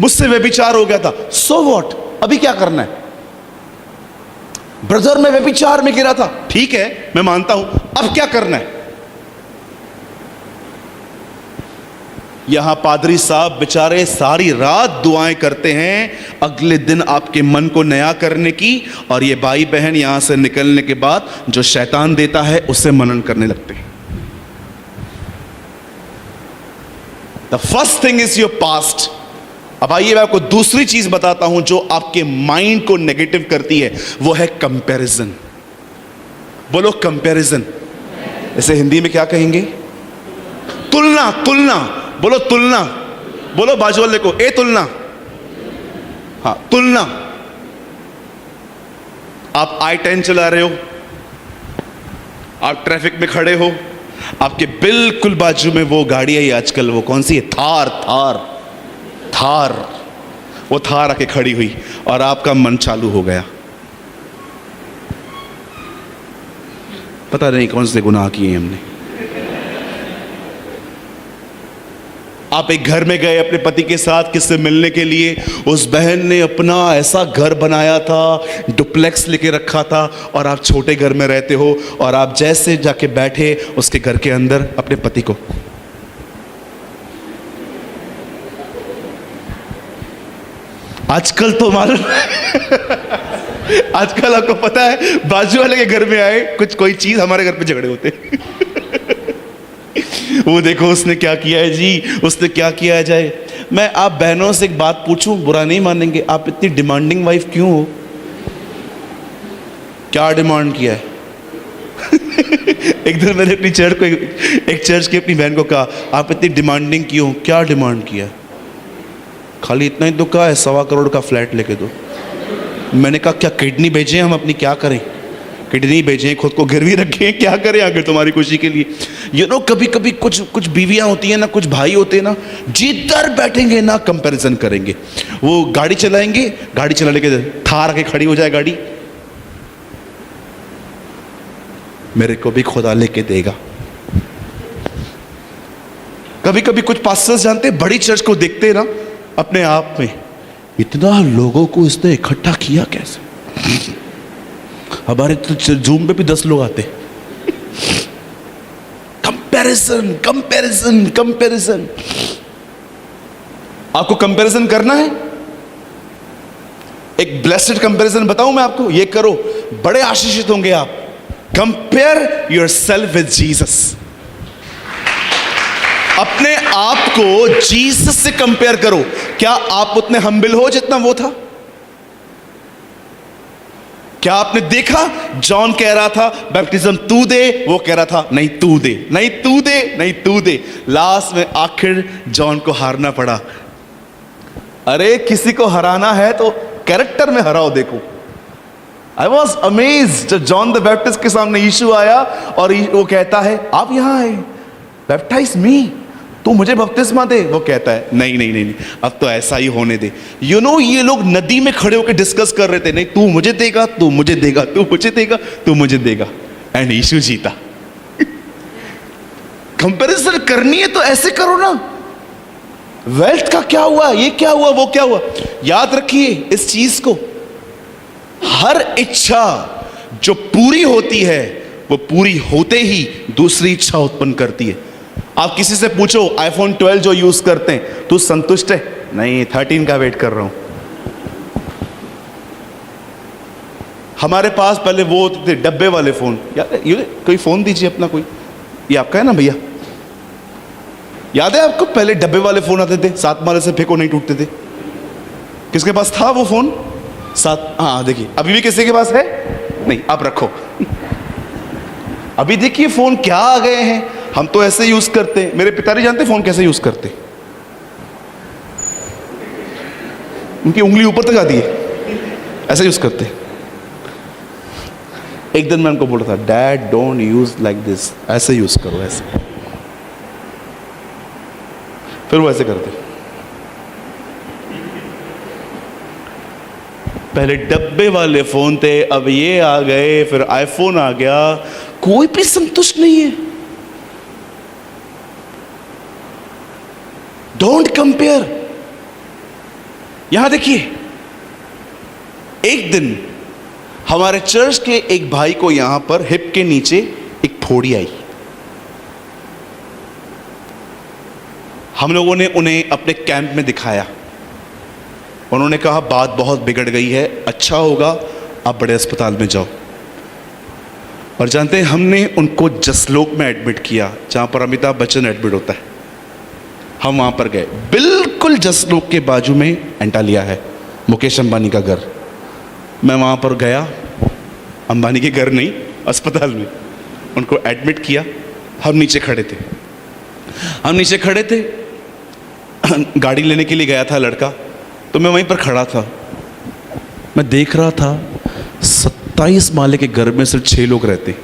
Speaker 1: मुझसे व्यभिचार हो गया था, सो व्हाट? अभी क्या करना है? ब्रदर मैं व्यभिचार में गिरा था, ठीक है मैं मानता हूं, अब क्या करना है? यहां पादरी साहब बेचारे सारी रात दुआएं करते हैं अगले दिन आपके मन को नया करने की, और ये भाई बहन यहां से निकलने के बाद जो शैतान देता है उससे मनन करने लगते हैं। The first thing is your past. अब आइए मैं आपको दूसरी चीज बताता हूं जो आपके माइंड को नेगेटिव करती है, वो है कंपैरिजन। बोलो कंपैरिजन। इसे हिंदी में क्या कहेंगे? तुलना। तुलना बोलो, तुलना बोलो, बाजू वाले को ए तुलना। हाँ तुलना। आप I-10 चला रहे हो, आप ट्रैफिक में खड़े हो, आपके बिल्कुल बाजू में वो गाड़ी आई आजकल, वो कौन सी है? थार। वो थार आके खड़ी हुई और आपका मन चालू हो गया। पता नहीं कौन से गुनाह किए हमने। आप एक घर में गए अपने पति के साथ किससे मिलने के लिए, उस बहन ने अपना ऐसा घर बनाया था, डुप्लेक्स लेके रखा था, और आप छोटे घर में रहते हो, और आप जैसे जाके बैठे उसके घर के अंदर अपने पति को, आजकल तो मालूम आजकल आपको पता है बाजू वाले के घर में आए कुछ कोई चीज, हमारे घर पे झगड़े होते वो देखो उसने क्या किया है जी, उसने क्या किया है जाए। मैं आप बहनों से एक बात पूछूं, बुरा नहीं मानेंगे, आप इतनी डिमांडिंग वाइफ क्यों हो? क्या डिमांड किया है? एक दिन मैंने अपनी चर्च को एक चर्च की अपनी बहन को कहा, आप इतनी डिमांडिंग क्यों? क्या डिमांड किया? खाली इतना ही तो कहा है, 1.25 करोड़ का फ्लैट लेके दो। मैंने कहा क्या किडनी बेचें हम अपनी? क्या करें? किडनी बेचें, खुद को गिरवी रखें, क्या करें आगे तुम्हारी खुशी के लिए? यू नो कभी कभी कुछ बीवियां होती हैं ना, कुछ भाई होते हैं ना, जिधर बैठेंगे ना कंपैरिजन करेंगे। वो गाड़ी चलाएंगे, गाड़ी चलाने के थार के खड़ी हो जाए गाड़ी, मेरे को भी खुदा लेके देगा। कभी कभी कुछ पास्टर्स जानते हैं, बड़ी चर्च को देखते हैं ना अपने आप में, इतना लोगों को इसने इकट्ठा किया कैसे? हमारे तो जूम पे भी 10 लोग आते। Comparison comparison comparison. आपको कंपैरिजन करना है? एक ब्लेस्ड कंपैरिजन बताऊं मैं आपको, ये करो, बड़े आशीषित होंगे आप। Compare your self with Jesus. अपने आप को जीसस से कंपेयर करो। क्या आप उतने हम्बल हो जितना वो था? क्या आपने देखा जॉन कह रहा था बैप्टिज्म तू दे, वो कह रहा था नहीं तू दे, नहीं तू दे, नहीं तू दे। लास्ट में आखिर जॉन को हारना पड़ा। अरे किसी को हराना है तो कैरेक्टर में हराओ। देखो, आई वॉज अमेज्ड जब जॉन द बैप्टिस्ट के सामने यीशु आया और वो कहता है आप यहां आए, बैप्टाइज मी, तू मुझे बपतिस्मा दे। वो कहता है नहीं नहीं नहीं नहीं, अब तो ऐसा ही होने दे। यू नो, ये लोग नदी में खड़े होकर डिस्कस कर रहे थे, नहीं तू मुझे देगा, तू मुझे देगा, तू मुझे देगा, तू मुझे देगा। एंड यीशु जीता। कंपैरिजन करनी है तो ऐसे करो ना। वेल्थ का क्या हुआ, ये क्या हुआ, वो क्या हुआ। याद रखिए इस चीज को, हर इच्छा जो पूरी होती है वो पूरी होते ही दूसरी इच्छा उत्पन्न करती है। आप किसी से पूछो आईफोन 12 जो यूज करते हैं, तू संतुष्ट है? नहीं, 13 का वेट कर रहा हूं। हमारे पास पहले वो होते थे डब्बे वाले फोन। ये कोई फोन दीजिए अपना, कोई, ये आपका है ना भैया? याद है आपको पहले डब्बे वाले फोन आते थे, 7 माले से फेंको नहीं टूटते थे। किसके पास था वो फोन? 7। हाँ देखिए, अभी भी किसी के पास है? नहीं, आप रखो। अभी देखिए फोन क्या आ गए हैं, हम तो ऐसे यूज करते हैं। मेरे पिताजी जानते फोन कैसे यूज करते, उनकी उंगली ऊपर तक आती है, ऐसे यूज करते। एक दिन मैं उनको बोल रहा था, dad don't use like this, ऐसे यूज करो, ऐसे। फिर वो ऐसे करते। पहले डब्बे वाले फोन थे, अब ये आ गए, फिर आईफोन आ गया, कोई भी संतुष्ट नहीं है। Don't compare. यहां देखिए, एक दिन हमारे चर्च के एक भाई को यहां पर हिप के नीचे एक फोड़ी आई। हम लोगों ने उन्हें अपने कैंप में दिखाया। उन्होंने कहा बात बहुत बिगड़ गई है, अच्छा होगा आप बड़े अस्पताल में जाओ। और जानते हैं, हमने उनको जसलोक में एडमिट किया, जहां पर अमिताभ बच्चन एडमिट होता है। हम वहां पर गए, बिल्कुल जसलोक के बाजू में एंटालिया है, मुकेश अंबानी का घर। मैं वहां पर गया, अंबानी के घर नहीं, अस्पताल में उनको एडमिट किया। हम नीचे खड़े थे, गाड़ी लेने के लिए गया था लड़का, तो मैं वहीं पर खड़ा था। मैं देख रहा था 27 माले के घर में सिर्फ 6 लोग रहते।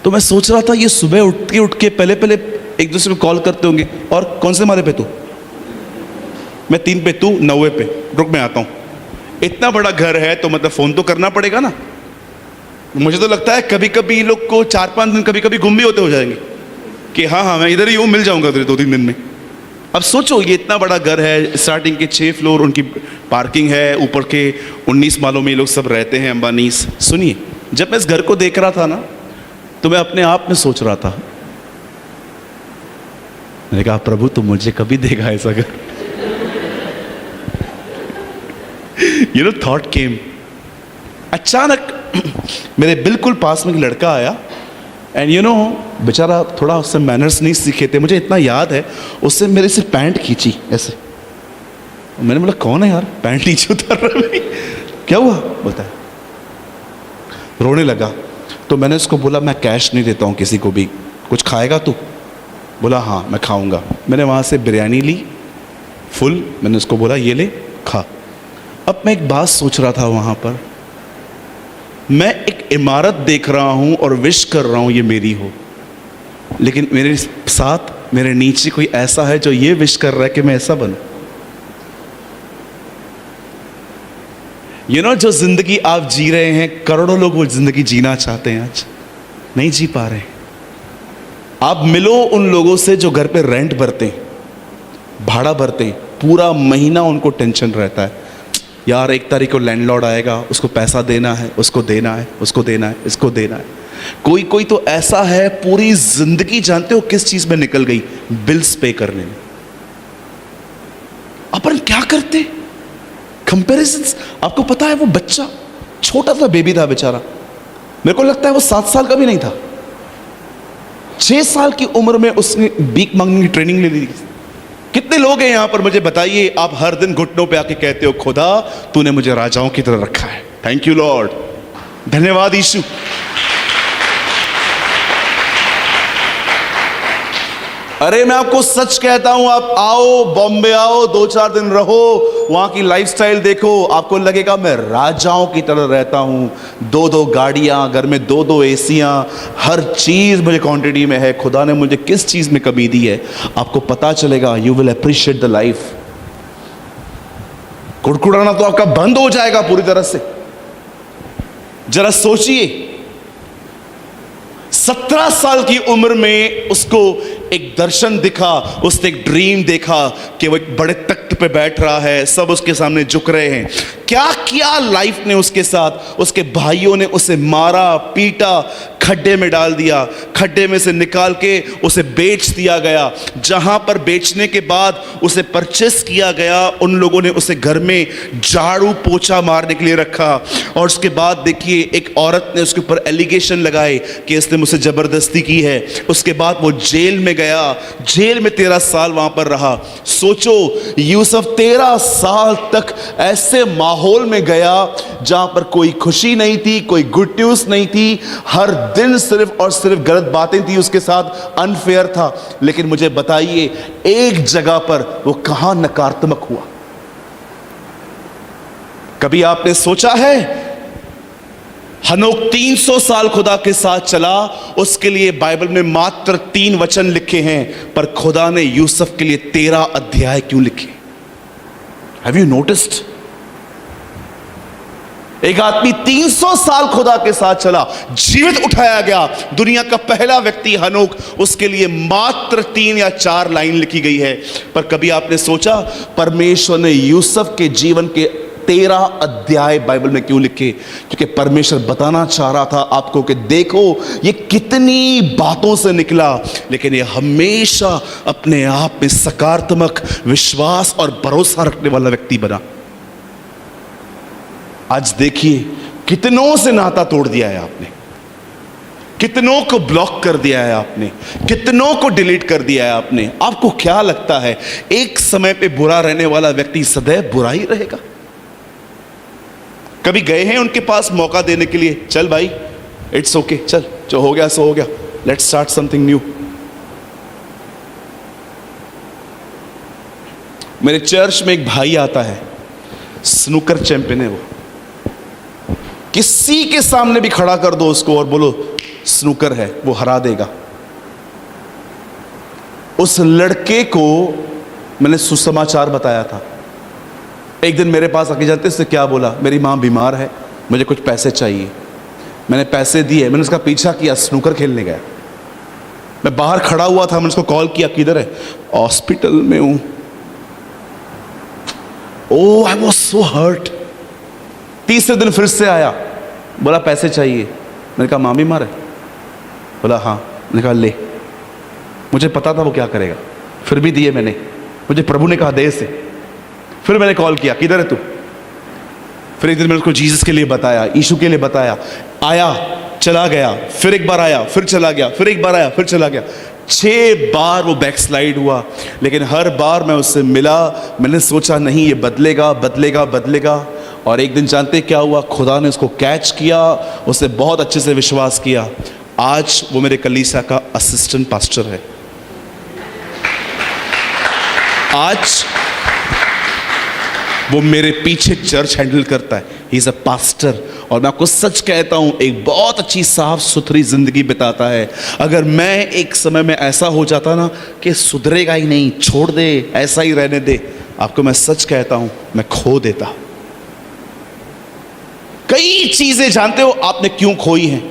Speaker 1: तो मैं सोच रहा था ये सुबह उठ के पहले एक दूसरे को कॉल करते होंगे, और कौन से माले पे तू? मैं 3 पे, तू 9वें पे, रुक मैं आता हूं। इतना बड़ा घर है तो मतलब फोन तो करना पड़ेगा ना। मुझे तो लगता है कभी कभी लोग को 4-5 दिन कभी कभी गुम भी होते हो जाएंगे कि हाँ मैं इधर ही हूँ, मिल जाऊंगा 2-3 दिन में। अब सोचो ये इतना बड़ा घर है, स्टार्टिंग के 6 फ्लोर उनकी पार्किंग है, ऊपर के 19 मालों में ये लोग सब रहते हैं, अंबानीस। सुनिए, जब मैं इस घर को देख रहा था ना, तो मैं अपने आप में सोच रहा था, मैंने कहा प्रभु तू मुझे कभी देगा ऐसा घर। You know, thought came. अचानक मेरे बिल्कुल पास में एक लड़का आया, एंड यू नो, बेचारा थोड़ा उससे मैनर्स नहीं सीखे थे। मुझे इतना याद है, उससे मेरे से पैंट खींची ऐसे। मैंने बोला कौन है यार, पैंट नीचे उतार रहा है, क्या हुआ बताया। रोने लगा। तो मैंने उसको बोला मैं कैश नहीं देता हूँ किसी को भी, कुछ खाएगा तू? बोला हाँ मैं खाऊंगा। मैंने वहाँ से बिरयानी ली फुल, मैंने उसको बोला ये ले खा। अब मैं एक बात सोच रहा था वहाँ पर, मैं एक इमारत देख रहा हूँ और विश कर रहा हूँ ये मेरी हो, लेकिन मेरे साथ मेरे नीचे कोई ऐसा है जो ये विश कर रहा है कि मैं ऐसा बनूं। यू नो, जो जिंदगी आप जी रहे हैं, करोड़ों लोग वो जिंदगी जीना चाहते हैं, आज नहीं जी पा रहे। आप मिलो उन लोगों से जो घर पे रेंट भरते हैं, भाड़ा भरते हैं, पूरा महीना उनको टेंशन रहता है, यार 1 तारीख को लैंडलॉर्ड आएगा, उसको पैसा देना है, उसको देना है, उसको देना है, इसको देना है। कोई तो ऐसा है पूरी जिंदगी जानते हो किस चीज में निकल गई, बिल्स पे करने में। अपन क्या करते, कंपैरिजंस। आपको पता है वो बच्चा छोटा सा बेबी था बेचारा, मेरे को लगता है वो 7 साल का भी नहीं था, 6 साल की उम्र में उसने भीख मांगने की ट्रेनिंग ले ली। कितने लोग हैं यहां पर, मुझे बताइए, आप हर दिन घुटनों पे आके कहते हो खुदा तूने मुझे राजाओं की तरह रखा है, थैंक यू लॉर्ड, धन्यवाद यीशु। अरे मैं आपको सच कहता हूं, आप आओ, बॉम्बे आओ, 2-4 दिन रहो, वहां की लाइफस्टाइल देखो, आपको लगेगा मैं राजाओं की तरह रहता हूं। 2-2 गाड़ियां, घर में 2-2 एसियां, हर चीज मुझे क्वांटिटी में है। खुदा ने मुझे किस चीज में कमी दी है, आपको पता चलेगा। You will appreciate the life. कुड़कुड़ाना तो आपका बंद हो जाएगा पूरी तरह से। जरा सोचिए, 17 साल की उम्र में उसको एक दर्शन दिखा, उसने एक ड्रीम देखा कि वो एक बड़े तख्त पे बैठ रहा है, सब उसके सामने झुक रहे हैं। क्या किया लाइफ ने उसके साथ, उसके भाइयों ने उसे मारा, पीटा, खड्डे में डाल दिया, खड्डे में से निकाल के उसे बेच दिया गया। जहां पर बेचने के बाद उसे परचेस किया गया, उन लोगों ने उसे घर में झाड़ू पोछा मारने के लिए रखा। और उसके बाद देखिए, एक औरत ने उसके ऊपर एलिगेशन लगाए कि इसने मुझसे जबरदस्ती की है। उसके बाद वो जेल में गया, जेल में 13 साल वहां पर रहा। सोचो, यूसुफ 13 साल तक ऐसे माहौल में गया जहां पर कोई खुशी नहीं थी, कोई गुड न्यूज नहीं थी, हर दिन सिर्फ और सिर्फ गलत बातें थी उसके साथ, अनफेयर था। लेकिन मुझे बताइए, एक जगह पर वो कहां नकारात्मक हुआ? कभी आपने सोचा है? हनोक 300 साल खुदा के साथ चला, उसके लिए बाइबल में मात्र 3 वचन लिखे हैं, पर खुदा ने यूसुफ के लिए 13 अध्याय क्यों लिखे? Have you noticed? एक आदमी 300 साल खुदा के साथ चला, जीवित उठाया गया, दुनिया का पहला व्यक्ति हनोक, उसके लिए मात्र 3 या 4 लाइन लिखी गई है। पर कभी आपने सोचा परमेश्वर ने यूसुफ के जीवन के 13 अध्याय बाइबल में क्यों लिखे? क्योंकि परमेश्वर बताना चाह रहा था आपको कि देखो ये कितनी बातों से निकला, लेकिन ये हमेशा अपने आप में सकारात्मक विश्वास और भरोसा रखने वाला व्यक्ति बना। आज देखिए, कितनों से नाता तोड़ दिया है आपने, कितनों को ब्लॉक कर दिया है आपने, कितनों को डिलीट कर दिया है आपने। आपको क्या लगता है एक समय पे बुरा रहने वाला व्यक्ति सदैव बुरा ही रहेगा? कभी गए हैं उनके पास मौका देने के लिए, चल भाई इट्स ओके, चल जो हो गया सो हो गया, लेट्स स्टार्ट समथिंग न्यू? मेरे चर्च में एक भाई आता है, स्नूकर चैंपियन है वो। किसी के सामने भी खड़ा कर दो उसको और बोलो स्नूकर है, वो हरा देगा। उस लड़के को मैंने सुसमाचार बताया था। एक दिन मेरे पास आके जाते, उसने क्या बोला, मेरी माँ बीमार है, मुझे कुछ पैसे चाहिए। मैंने पैसे दिए, मैंने उसका पीछा किया, स्नूकर खेलने गया। मैं बाहर खड़ा हुआ था, मैंने उसको कॉल किया, किधर है? हॉस्पिटल में हूं। ओह, आई वाज सो हर्ट। तीसरे दिन फिर से आया, बोला पैसे चाहिए। मैंने कहा माँ बीमार है? बोला हाँ। मैंने कहा ले। मुझे पता था वो क्या करेगा, फिर भी दिए मैंने। मुझे प्रभु ने कहा दे से। फिर मैंने कॉल किया, किधर है तू? फिर एक दिन मैंने उसको जीसस के लिए बताया, यीशु के लिए बताया। आया, चला गया, फिर एक बार आया, फिर चला गया, फिर एक बार आया, फिर चला गया। 6 बार वो बैकस्लाइड हुआ, लेकिन हर बार मैं उससे मिला, मैंने सोचा नहीं ये बदलेगा बदलेगा बदलेगा। और एक दिन जानते क्या हुआ? खुदा ने उसको कैच किया, उसने बहुत अच्छे से विश्वास किया। आज वो मेरे कलीसिया का असिस्टेंट पास्टर है। आज वो मेरे पीछे चर्च हैंडल करता है, ही इज अ पास्टर। और मैं आपको सच कहता हूं, एक बहुत अच्छी साफ सुथरी जिंदगी बिताता है। अगर मैं एक समय में ऐसा हो जाता ना कि सुधरेगा ही नहीं, छोड़ दे, ऐसा ही रहने दे, आपको मैं सच कहता हूं मैं खो देता। कई चीजें जानते हो आपने क्यों खोई हैं?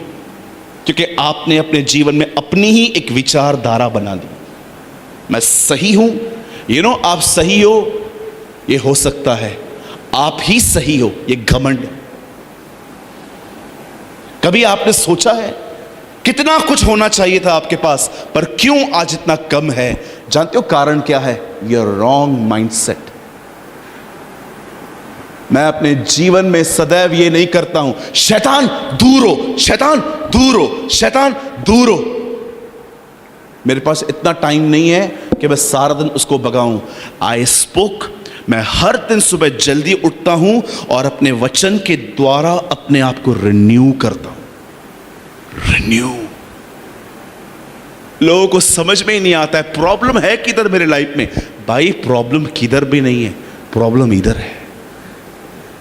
Speaker 1: क्योंकि आपने अपने जीवन में अपनी ही एक विचारधारा बना ली। मैं सही हूं, आप सही हो, ये हो सकता है। आप ही सही हो, ये घमंड है। कभी आपने सोचा है कितना कुछ होना चाहिए था आपके पास, पर क्यों आज इतना कम है? जानते हो कारण क्या है? Your wrong mindset. मैं अपने जीवन में सदैव ये नहीं करता हूं, शैतान दूर हो, शैतान दूर हो, शैतान दूर हो। मेरे पास इतना टाइम नहीं है कि मैं सारा दिन उसको भगाऊं। आई स्पोक, मैं हर दिन सुबह जल्दी उठता हूं और अपने वचन के द्वारा अपने आप को रिन्यू करता हूं। रिन्यू। लोगों को समझ में ही नहीं आता है प्रॉब्लम है किधर मेरे लाइफ में। भाई प्रॉब्लम किधर भी नहीं है, प्रॉब्लम इधर है,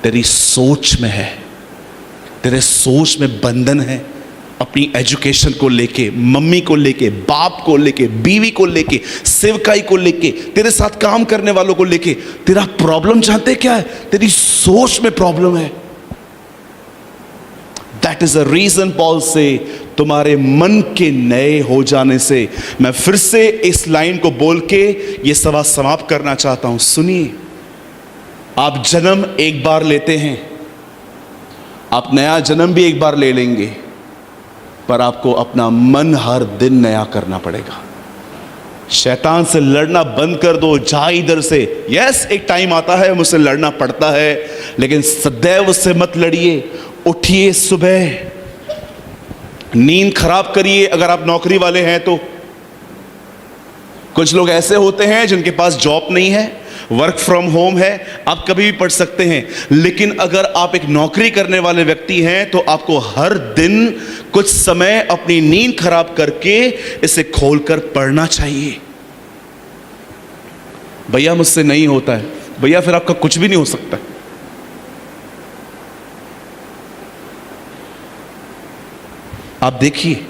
Speaker 1: तेरी सोच में है। तेरे सोच में बंधन है, अपनी एजुकेशन को लेके, मम्मी को लेके, बाप को लेके, बीवी को लेके, सेवकाई को लेके, तेरे साथ काम करने वालों को लेके। तेरा प्रॉब्लम जानते क्या है? तेरी सोच में प्रॉब्लम है। That is a reason Paul से तुम्हारे मन के नए हो जाने से। मैं फिर से इस लाइन को बोल के ये सवाल समाप्त करना चाहता हूं। सुनिए, आप जन्म एक बार लेते हैं, आप नया जन्म भी एक बार ले लेंगे, पर आपको अपना मन हर दिन नया करना पड़ेगा। शैतान से लड़ना बंद कर दो, जा इधर से। यस, एक टाइम आता है मुझसे लड़ना पड़ता है, लेकिन सदैव उससे मत लड़िए। उठिए सुबह, नींद खराब करिए अगर आप नौकरी वाले हैं तो। कुछ लोग ऐसे होते हैं जिनके पास जॉब नहीं है, वर्क फ्रॉम होम है, आप कभी भी पढ़ सकते हैं। लेकिन अगर आप एक नौकरी करने वाले व्यक्ति हैं तो आपको हर दिन कुछ समय अपनी नींद खराब करके इसे खोलकर पढ़ना चाहिए। भैया मुझसे नहीं होता है, भैया फिर आपका कुछ भी नहीं हो सकता। आप देखिए,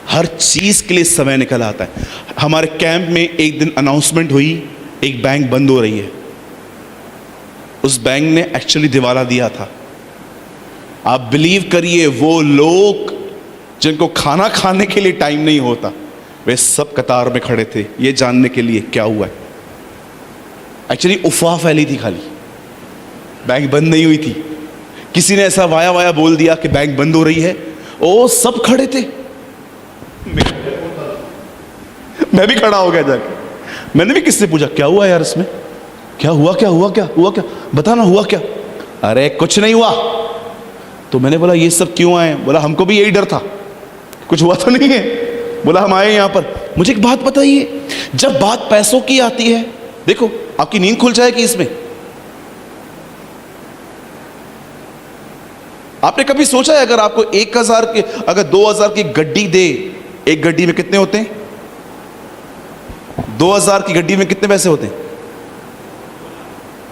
Speaker 1: हर चीज के लिए समय निकल आता है। हमारे कैंप में एक दिन अनाउंसमेंट हुई, एक बैंक बंद हो रही है। उस बैंक ने एक्चुअली दिवाला दिया था। आप बिलीव करिए, वो लोग जिनको खाना खाने के लिए टाइम नहीं होता, वे सब कतार में खड़े थे ये जानने के लिए क्या हुआ है। एक्चुअली अफवाह फैली थी, खाली बैंक बंद नहीं हुई थी। किसी ने ऐसा वाया वाया बोल दिया कि बैंक बंद हो रही है, ओ सब खड़े थे। मैं भी खड़ा हो गया जाके। मैंने भी किससे पूछा क्या हुआ यार, इसमें क्या हुआ, क्या हुआ, क्या हुआ, क्या बताना, हुआ क्या? अरे कुछ नहीं हुआ। तो मैंने बोला ये सब क्यों आए? बोला हमको भी यही डर था, कुछ हुआ तो नहीं है। बोला हम आए यहां पर। मुझे एक बात बताइए, जब बात पैसों की आती है, देखो आपकी नींद खुल जाएगी इसमें। आपने कभी सोचा है अगर आपको 1000 के, अगर 2000 की गड्डी दे, एक गड्डी में कितने होते हैं? 2000 की गड्डी में कितने पैसे होते हैं?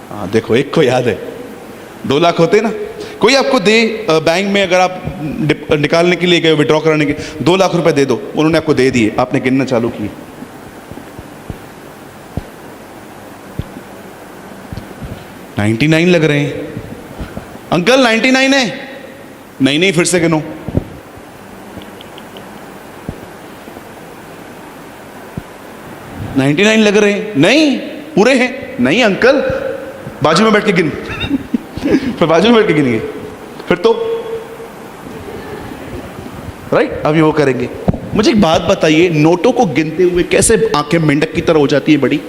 Speaker 1: हाँ देखो, एक को याद है, 2 लाख होते हैं ना। कोई आपको दे बैंक में, अगर आप निकालने के लिए गए, विड्रॉ कराने के, 2 लाख रुपए दे दो, उन्होंने आपको दे दिए, आपने गिनना चालू किए। $99 लग रहे हैं। अंकल 99 है? नहीं नहीं, फिर से गिनो। 99 लग रहे हैं? नहीं, पूरे हैं। नहीं अंकल, बाजू में बैठ के गिन। फिर बाजू में बैठ के गिनेंगे, फिर तो राइट। अब ये वो करेंगे। मुझे एक बात बताइए, नोटों को गिनते हुए कैसे आंखें मेंढक की तरह हो जाती है बड़ी,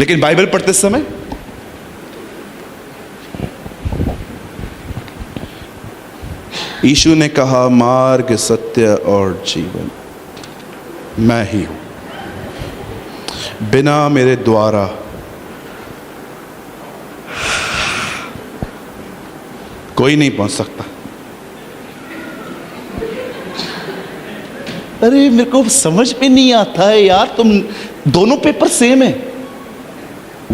Speaker 1: लेकिन बाइबल पढ़ते समय यीशु ने कहा, मार्ग, सत्य और जीवन मैं ही हूं, बिना मेरे द्वारा कोई नहीं पहुंच सकता। अरे मेरे को समझ में नहीं आता है यार, तुम दोनों पेपर सेम है।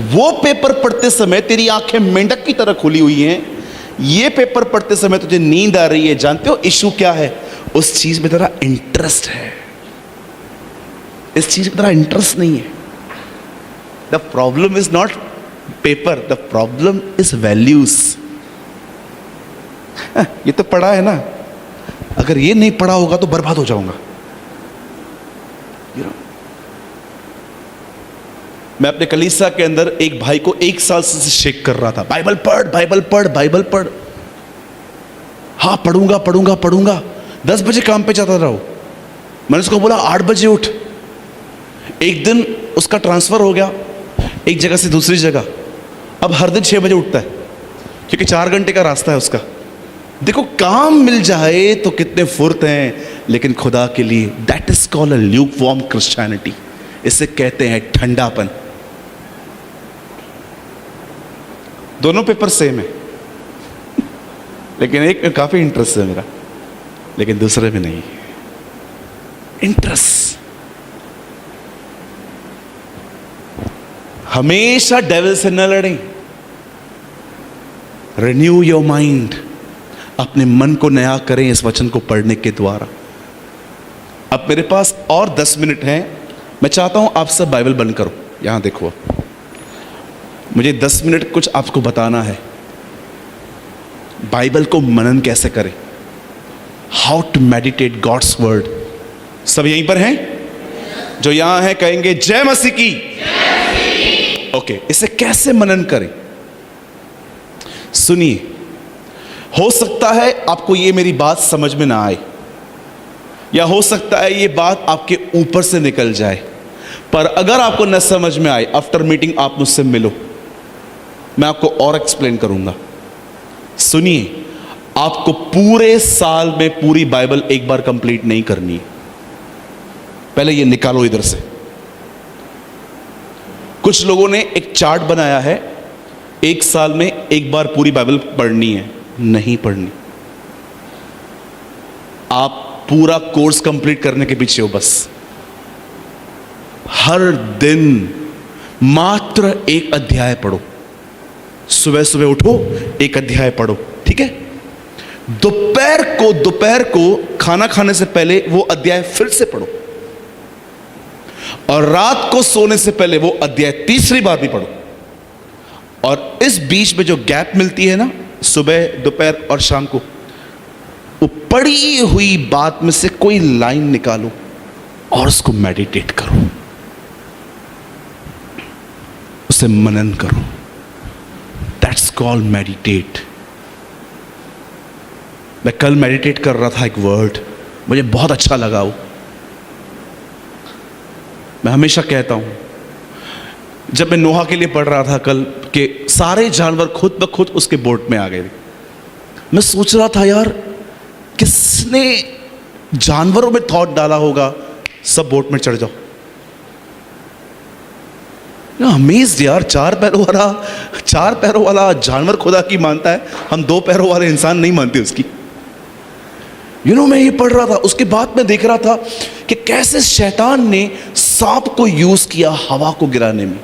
Speaker 1: वो पेपर पढ़ते समय तेरी आंखें मेंढक की तरह खुली हुई हैं, ये पेपर पढ़ते समय तुझे नींद आ रही है। जानते हो इशू क्या है? उस चीज में तेरा इंटरेस्ट है, इस चीज में तेरा इंटरेस्ट नहीं है। The problem is not paper, the problem is values. ये तो पढ़ा है ना, अगर ये नहीं पढ़ा होगा तो बर्बाद हो जाऊंगा। मैं अपने कलीसिया के अंदर एक भाई को 1 साल से शेक कर रहा था, बाइबल पढ़, बाइबल पढ़, बाइबल पढ़। हाँ पढ़ूंगा पढ़ूंगा पढ़ूंगा। 10 बजे काम पे जाता रहा। मैंने उसको बोला 8 बजे उठ। एक दिन उसका ट्रांसफर हो गया एक जगह से दूसरी जगह, अब हर दिन 6 बजे उठता है। क्योंकि 4 घंटे का रास्ता है उसका। देखो, काम मिल जाए तो कितने फुर्त हैं, लेकिन खुदा के लिए that is called a lukewarm Christianity. इसे कहते हैं ठंडापन। दोनों पेपर सेम है, लेकिन एक में काफी इंटरेस्ट है मेरा, लेकिन दूसरे में नहीं। इंटरेस्ट हमेशा डेविल से न लड़ें। रिन्यू योर माइंड, अपने मन को नया करें इस वचन को पढ़ने के द्वारा। अब मेरे पास और 10 मिनट हैं। मैं चाहता हूं आप सब बाइबल बंद करो। यहां देखो, मुझे 10 मिनट कुछ आपको बताना है। बाइबल को मनन कैसे करें, how to meditate God's word. सब यहीं पर हैं? जो यहां हैं कहेंगे जय मसीह की। ओके, इसे कैसे मनन करें? सुनिए, हो सकता है आपको ये मेरी बात समझ में ना आए, या हो सकता है ये बात आपके ऊपर से निकल जाए, पर अगर आपको न समझ में आए, आफ्टर मीटिंग आप मुझसे मिलो, मैं आपको और एक्सप्लेन करूंगा। सुनिए, आपको पूरे साल में पूरी बाइबल एक बार कंप्लीट नहीं करनी है। पहले ये निकालो इधर से। कुछ लोगों ने एक चार्ट बनाया है, एक साल में एक बार पूरी बाइबल पढ़नी है। नहीं पढ़नी। आप पूरा कोर्स कंप्लीट करने के पीछे हो बस। हर दिन मात्र एक अध्याय पढ़ो। सुबह सुबह उठो, एक अध्याय पढ़ो, ठीक है? दोपहर को खाना खाने से पहले वो अध्याय फिर से पढ़ो, और रात को सोने से पहले वो अध्याय तीसरी बार भी पढ़ो। और इस बीच में जो गैप मिलती है ना, सुबह, दोपहर और शाम को, वो पढ़ी हुई बात में से कोई लाइन निकालो और उसको मेडिटेट करो, उसे मनन करो। That's called meditate. मैं कल मेडिटेट कर रहा था, एक वर्ड मुझे बहुत अच्छा लगा। वो मैं हमेशा कहता हूं, जब मैं नोहा के लिए पढ़ रहा था कल, के सारे जानवर खुद ब खुद उसके बोट में आ गए। मैं सोच रहा था, यार किसने जानवरों में थॉट डाला होगा, सब बोट में चढ़ जाओ। अमेज्ड यार, 4 पैरों वाला जानवर खुदा की मानता है, हम 2 पैरों वाले इंसान नहीं मानते उसकी। मैं ये पढ़ रहा था, उसके बाद मैं देख रहा था कि कैसे शैतान ने सांप को यूज किया हवा को गिराने में।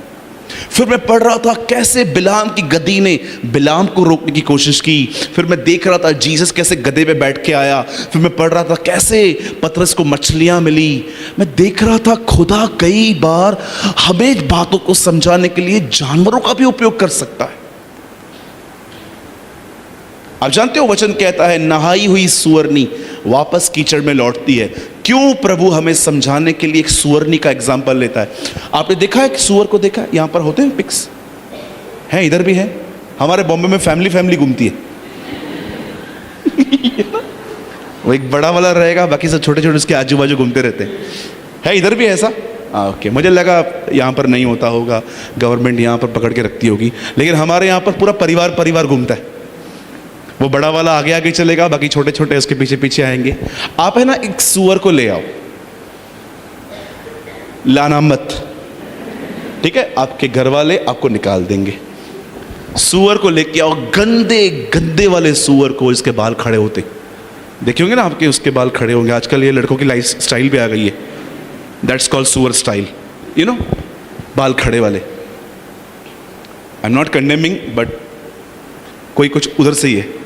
Speaker 1: फिर मैं पढ़ रहा था कैसे बिलाम की गद्दी ने बिलाम को रोकने की कोशिश की। फिर मैं देख रहा था जीसस कैसे गधे पे बैठ के आया। फिर मैं पढ़ रहा था कैसे पतरस को मछलियां मिली। मैं देख रहा था खुदा कई बार हमें बातों को समझाने के लिए जानवरों का भी उपयोग कर सकता है। आप जानते हो, वचन कहता है नहाई हुई सुअरनी वापस कीचड़ में लौटती है। क्यों प्रभु हमें समझाने के लिए एक सुअरनी का एग्जाम्पल लेता है। आपने देखा है, सुअर को देखा है? यहां पर होते हैं पिक्स, हैं इधर भी है। हमारे बॉम्बे में फैमिली घूमती है। वो एक बड़ा वाला रहेगा, बाकी सब छोटे छोटे उसके आजू बाजू घूमते रहते हैं। है इधर भी ऐसा? ओके, मुझे लगा यहाँ पर नहीं होता होगा, गवर्नमेंट यहाँ पर पकड़ के रखती होगी, लेकिन हमारे यहाँ पर पूरा परिवार घूमता है। वो बड़ा वाला आगे आगे चलेगा, बाकी छोटे छोटे उसके पीछे पीछे आएंगे। आप है ना, एक सुअर को ले आओ, लाना मत, ठीक है? आपके घर वाले आपको निकाल देंगे। सुअर को लेके आओ, गंदे वाले सुअर को, इसके बाल खड़े होते देखे होंगे ना आपके, उसके बाल खड़े होंगे। आजकल ये लड़कों की लाइफ स्टाइल भी आ गई है, दैट्स कॉल्ड सुअर स्टाइल, बाल खड़े वाले। I am not condemning, but कोई कुछ उधर से ही है।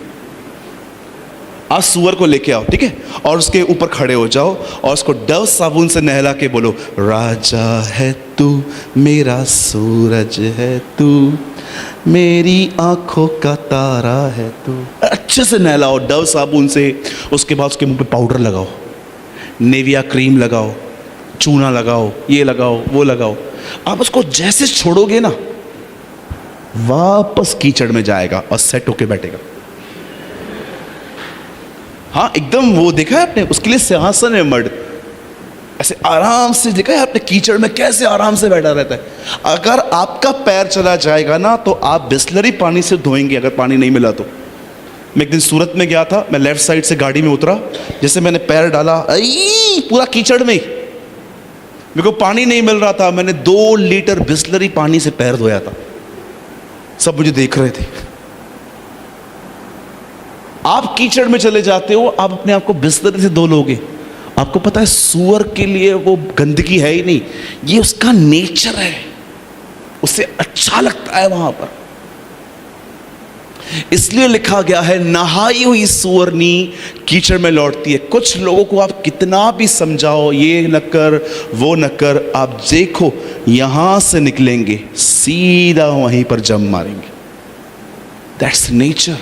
Speaker 1: आप सुअर को लेके आओ, ठीक है? और उसके ऊपर खड़े हो जाओ और उसको डव साबुन से नहला के बोलो, राजा है तू, मेरा सूरज है तू, मेरी आंखों का तारा है तू। अच्छे से नहलाओ डव साबुन से। उसके बाद उसके मुंह पे पाउडर लगाओ, नेविया क्रीम लगाओ, चूना लगाओ, ये लगाओ, वो लगाओ। आप उसको जैसे छोड़ोगे ना, वापस कीचड़ में जाएगा और सेट होके बैठेगा। हाँ, एकदम वो देखा है आपने, उसके लिए सिंहासन है मड। ऐसे आराम से, देखा है आपने कीचड़ में कैसे आराम से बैठा रहता है। अगर आपका पैर चला जाएगा ना तो आप बिस्लरी पानी से धोएंगे, अगर पानी नहीं मिला तो। मैं एक दिन सूरत में गया था, मैं लेफ्ट साइड से गाड़ी में उतरा, जैसे मैंने पैर डाला पूरा कीचड़ में, मेरे को पानी नहीं मिल रहा था, मैंने 2 लीटर बिस्लरी पानी से पैर धोया था। सब मुझे देख रहे थे। आप कीचड़ में चले जाते हो, आप अपने आप को बिस्लरी से धो लोगे। आपको पता है सूअर के लिए वो गंदगी है ही नहीं, ये उसका नेचर है, उसे अच्छा लगता है वहां पर। इसलिए लिखा गया है नहाई हुई सूअरनी कीचड़ में लौटती है। कुछ लोगों को आप कितना भी समझाओ, ये न कर वो न कर, आप देखो यहां से निकलेंगे सीधा वहीं पर जम मारेंगे। That's nature.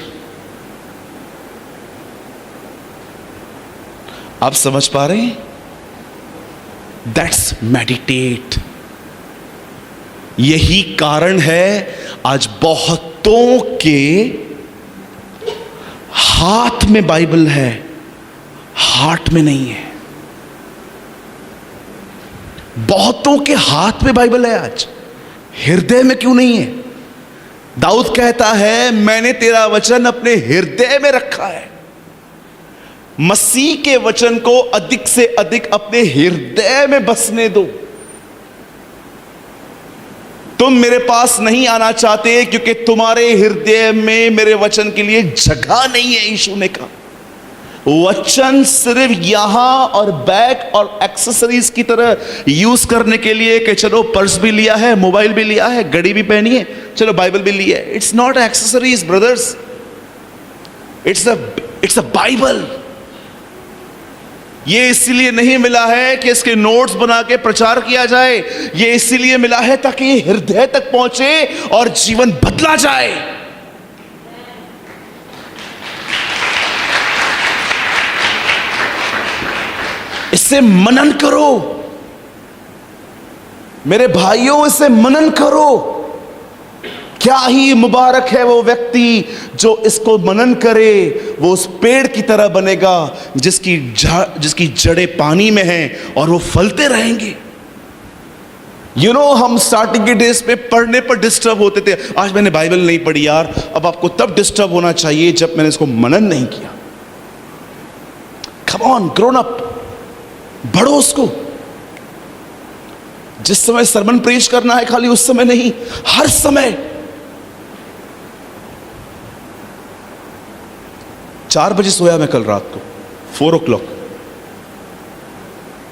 Speaker 1: आप समझ पा रहे हैं? That's meditate. यही कारण है आज बहुतों के हाथ में बाइबल है, हार्ट में नहीं है। बहुतों के हाथ में बाइबल है आज, हृदय में क्यों नहीं है? दाऊद कहता है मैंने तेरा वचन अपने हृदय में रखा है। मसीह के वचन को अधिक से अधिक अपने हृदय में बसने दो। तुम मेरे पास नहीं आना चाहते क्योंकि तुम्हारे हृदय में मेरे वचन के लिए जगह नहीं है। यीशु ने कहा वचन सिर्फ यहां और बैग और एक्सेसरीज की तरह यूज करने के लिए कि चलो पर्स भी लिया है, मोबाइल भी लिया है, घड़ी भी पहनी है, चलो बाइबल भी लिया है। It's not accessories brothers, it's a Bible. ये इसीलिए नहीं मिला है कि इसके नोट्स बना के प्रचार किया जाए, ये इसीलिए मिला है ताकि ये हृदय तक पहुंचे और जीवन बदला जाए। इससे मनन करो मेरे भाइयों, इससे मनन करो। क्या ही मुबारक है वो व्यक्ति जो इसको मनन करे। वो उस पेड़ की तरह बनेगा जिसकी जड़ें पानी में हैं और वो फलते रहेंगे। हम स्टार्टिंग के डेज पे पढ़ने पर डिस्टर्ब होते थे। आज मैंने बाइबल नहीं पढ़ी यार, अब आपको तब डिस्टर्ब होना चाहिए जब मैंने इसको मनन नहीं किया। कम ऑन, ग्रोन अप, बढ़ो उसको। जिस समय सरमन प्रीच करना है खाली उस समय नहीं, हर समय। 4 बजे सोया मैं कल रात को, 4 o'clock।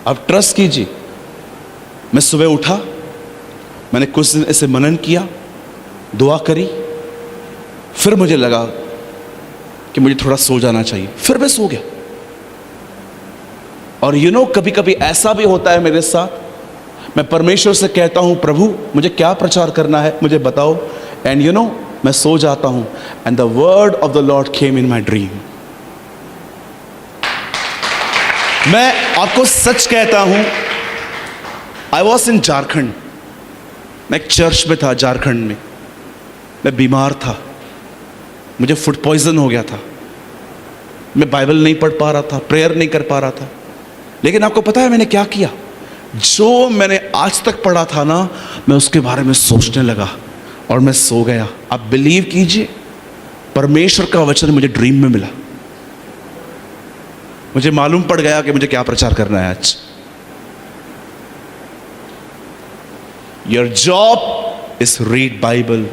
Speaker 1: अब ट्रस्ट कीजिए, मैं सुबह उठा, मैंने कुछ दिन ऐसे मनन किया, दुआ करी, फिर मुझे लगा कि मुझे थोड़ा सो जाना चाहिए, फिर मैं सो गया। और कभी कभी ऐसा भी होता है मेरे साथ, मैं परमेश्वर से कहता हूं प्रभु मुझे क्या प्रचार करना है मुझे बताओ, एंड मैं सो जाता हूं, and the word of the Lord came in my dream. मैं आपको सच कहता हूं, आई वॉज इन झारखंड, मैं एक चर्च में था झारखंड में। मैं बीमार था, मुझे फूड पॉइजन हो गया था, मैं बाइबल नहीं पढ़ पा रहा था, प्रेयर नहीं कर पा रहा था। लेकिन आपको पता है मैंने क्या किया? जो मैंने आज तक पढ़ा था ना, मैं उसके बारे में सोचने लगा और मैं सो गया। आप बिलीव कीजिए, परमेश्वर का वचन मुझे ड्रीम में मिला। मुझे मालूम पड़ गया कि मुझे क्या प्रचार करना है आज। Your job is read Bible,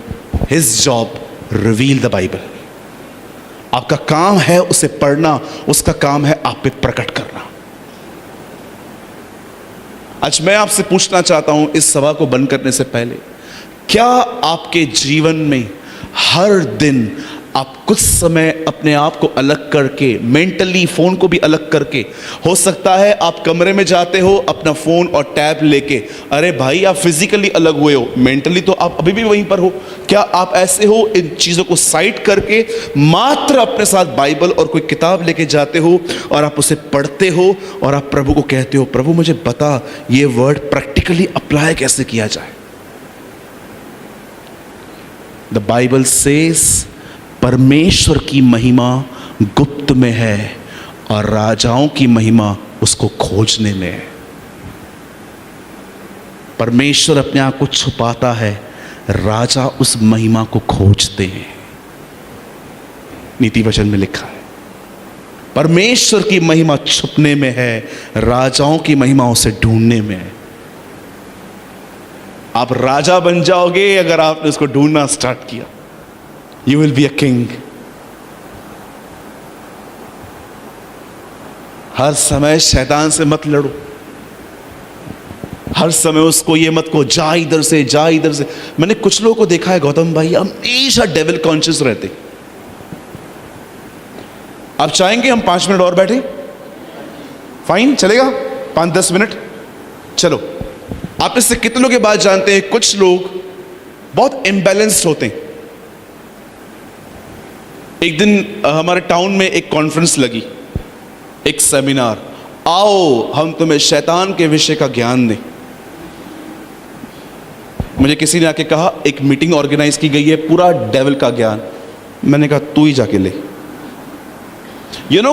Speaker 1: his job reveal the Bible. आपका काम है उसे पढ़ना, उसका काम है आप पे प्रकट करना। आज मैं आपसे पूछना चाहता हूं इस सभा को बंद करने से पहले, क्या आपके जीवन में हर दिन आप कुछ समय अपने आप को अलग करके, मेंटली फोन को भी अलग करके, हो सकता है आप कमरे में जाते हो अपना फोन और टैब लेके, अरे भाई आप फिजिकली अलग हुए हो, मेंटली तो आप अभी भी वहीं पर हो। क्या आप ऐसे हो, इन चीज़ों को साइड करके मात्र अपने साथ बाइबल और कोई किताब लेके जाते हो और आप उसे पढ़ते हो और आप प्रभु को कहते हो प्रभु मुझे बता ये वर्ड प्रैक्टिकली अप्लाई कैसे किया जाए? द बाइबल सेज परमेश्वर की महिमा गुप्त में है और राजाओं की महिमा उसको खोजने में है। परमेश्वर अपने आप को छुपाता है, राजा उस महिमा को खोजते हैं। नीति वचन में लिखा है परमेश्वर की महिमा छुपने में है, राजाओं की महिमा उसे ढूंढने में है। आप राजा बन जाओगे अगर आपने उसको ढूंढना स्टार्ट किया। You will be a king. हर समय शैतान से मत लड़ो, हर समय उसको ये मत को जा इधर से जा इधर से। मैंने कुछ लोगों को देखा है गौतम भाई, हमेशा डेविल कॉन्शियस रहते। आप चाहेंगे हम 5 मिनट और बैठे? फाइन, चलेगा? 5-10 मिनट चलो। आप इससे कितने लोग ये बात जानते हैं, कुछ लोग बहुत इम्बैलेंस्ड होते हैं। एक दिन हमारे टाउन में एक कॉन्फ्रेंस लगी, एक सेमिनार, आओ हम तुम्हें शैतान के विषय का ज्ञान दें। मुझे किसी ने आके कहा एक मीटिंग ऑर्गेनाइज की गई है, पूरा डेविल का ज्ञान। मैंने कहा तू ही जाके ले।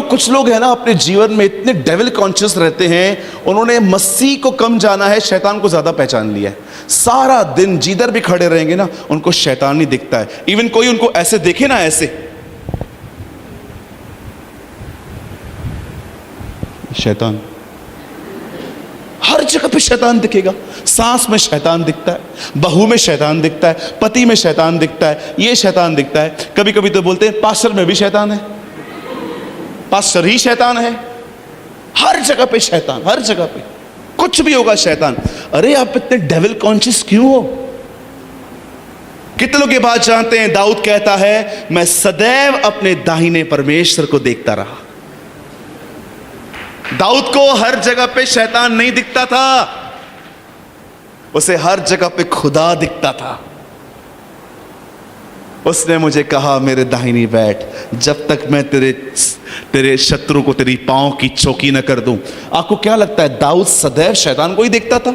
Speaker 1: कुछ लोग है ना अपने जीवन में इतने डेविल कॉन्शियस रहते हैं, उन्होंने मसीह को कम जाना है, शैतान को ज्यादा पहचान लिया है। सारा दिन जिधर भी खड़े रहेंगे ना उनको शैतान ही दिखता है। इवन कोई उनको ऐसे देखे ना, ऐसे शैतान, हर जगह पे शैतान दिखेगा। सांस में शैतान दिखता है, बहू में शैतान दिखता है, पति में शैतान दिखता है, ये शैतान दिखता है। कभी कभी तो बोलते हैं पास्टर में भी शैतान है, पास्टर ही शैतान है। हर जगह पे शैतान, हर जगह पे कुछ भी होगा शैतान। अरे आप इतने डेविल कॉन्शियस क्यों हो? कितने लोग ये बात जानते हैं, दाऊद कहता है मैं सदैव अपने दाहिने परमेश्वर को देखता रहा। दाऊद को हर जगह पे शैतान नहीं दिखता था, उसे हर जगह पे खुदा दिखता था। उसने मुझे कहा मेरे दाहिनी बैठ, जब तक मैं तेरे शत्रु को तेरी पांव की चौकी न कर दूं। आपको क्या लगता है दाऊद सदैव शैतान को ही देखता था?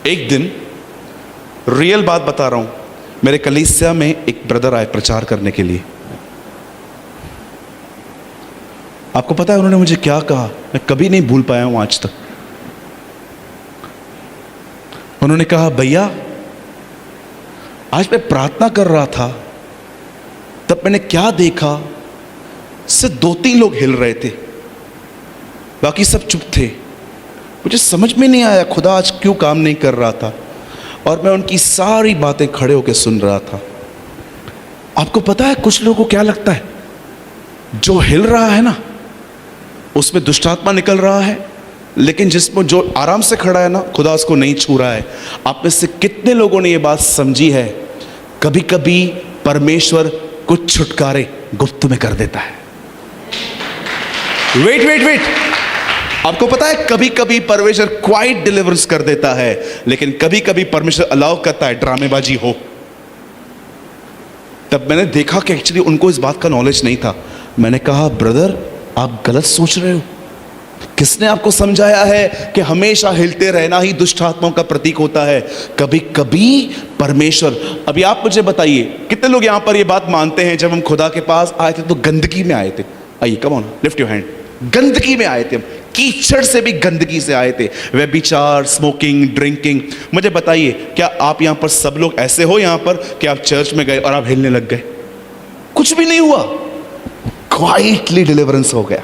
Speaker 1: एक दिन, रियल बात बता रहा हूं, मेरे कलीसिया में एक ब्रदर आए प्रचार करने के लिए। आपको पता है उन्होंने मुझे क्या कहा, मैं कभी नहीं भूल पाया हूं आज तक। उन्होंने कहा भैया आज मैं प्रार्थना कर रहा था, तब मैंने क्या देखा, सिर्फ 2-3 लोग हिल रहे थे, बाकी सब चुप थे। मुझे समझ में नहीं आया खुदा आज क्यों काम नहीं कर रहा था, और मैं उनकी सारी बातें खड़े होकर सुन रहा था। आपको पता है कुछ लोगों को क्या लगता है, जो हिल रहा है ना उसमें दुष्ट आत्मा निकल रहा है, लेकिन जिसमें जो आराम से खड़ा है ना खुदा उसको नहीं छू रहा है। आप में से कितने लोगों ने ये बात समझी है, कभी कभी परमेश्वर कुछ छुटकारे गुप्त में कर देता है। वेट, आपको पता है कभी कभी परमेश्वर क्वाइट डिलीवरेंस कर देता है, लेकिन कभी कभी परमेश्वर अलाउ करता है ड्रामेबाजी हो। तब मैंने देखा कि एक्चुअली उनको इस बात का नॉलेज नहीं था। मैंने कहा ब्रदर आप गलत सोच रहे हो। किसने आपको समझाया है कि हमेशा हिलते रहना ही दुष्ट आत्माओं का प्रतीक होता है? कभी कभी परमेश्वर, अभी आप मुझे बताइए कितने लोग यहां पर ये बात मानते हैं जब हम खुदा के पास आए थे तो गंदगी में आए थे? आइए come on, lift your hand. गंदगी में आए थे हम, कीचड़ से भी गंदगी से आए थे, व्यभिचार, स्मोकिंग, ड्रिंकिंग। मुझे बताइए क्या आप यहां पर सब लोग ऐसे हो यहां पर कि आप चर्च में गए और आप हिलने लग गए? कुछ भी नहीं हुआ, क्वाइटली डिलीवरेंस हो गया।